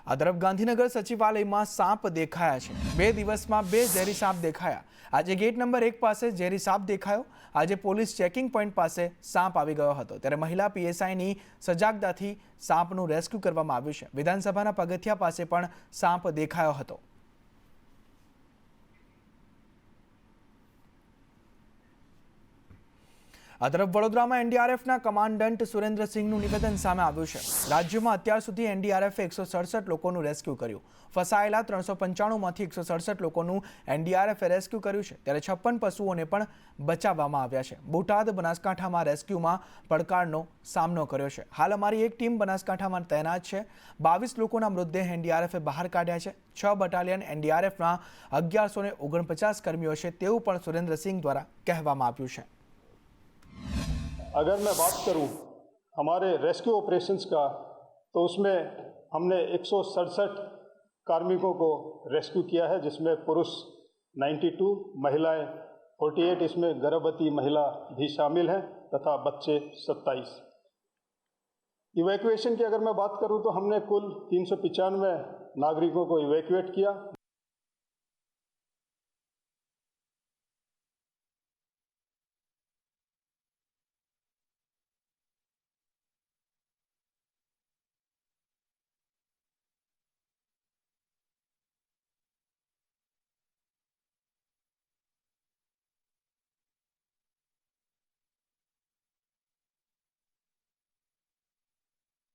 A: આ તરફ ગાંધીનગર સચિવાલયમાં સાપ દેખાયા છે. 2 દિવસમાં 2 ઝેરી સાપ દેખાયા. આજે ગેટ નંબર 1 પાસે ઝેરી સાપ દેખાયો. આજે પોલીસ ચેકિંગ પોઈન્ટ પાસે સાપ આવી ગયો હતો ત્યારે મહિલા પીએસઆઈની સજાગતાથી સાપનું રેસ્ક્યુ કરવામાં આવ્યું છે. વિધાનસભાના પગથિયા પાસે પણ સાપ દેખાયો હતો. આ તરફ વડોદરામાં એનડીઆરએફના કમાન્ડન્ટ સુરેન્દ્રસિંહનું નિવેદન સામે આવ્યું છે. રાજ્યમાં અત્યાર સુધી એનડીઆરએફે 167 લોકોનું રેસ્ક્યુ કર્યું. ફસાયેલા 395માંથી 167 લોકોનું એનડીઆરએફે રેસ્ક્યુ કર્યું છે ત્યારે 56 પશુઓને પણ બચાવવામાં આવ્યા છે. બોટાદ, બનાસકાંઠામાં રેસ્ક્યુમાં પડકારનો સામનો કર્યો છે. હાલ અમારી એક ટીમ બનાસકાંઠામાં તૈનાત છે. 22 લોકોના મૃતદેહ એનડીઆરએફે બહાર કાઢ્યા છે. 6 બટાલિયન એનડીઆરએફના 1149 કર્મીઓ છે તેવું પણ સુરેન્દ્રસિંહ દ્વારા કહેવામાં આવ્યું છે.
R: अगर मैं बात करूं हमारे रेस्क्यू ऑपरेशंस का तो उसमें हमने 167 कार्मिकों को रेस्क्यू किया है जिसमें पुरुष 92, महिलाएं 48, इसमें गर्भवती महिला भी शामिल हैं तथा बच्चे 27. इवैक्यूएशन की अगर मैं बात करूं तो हमने कुल 395 नागरिकों को इवैक्यूएट किया.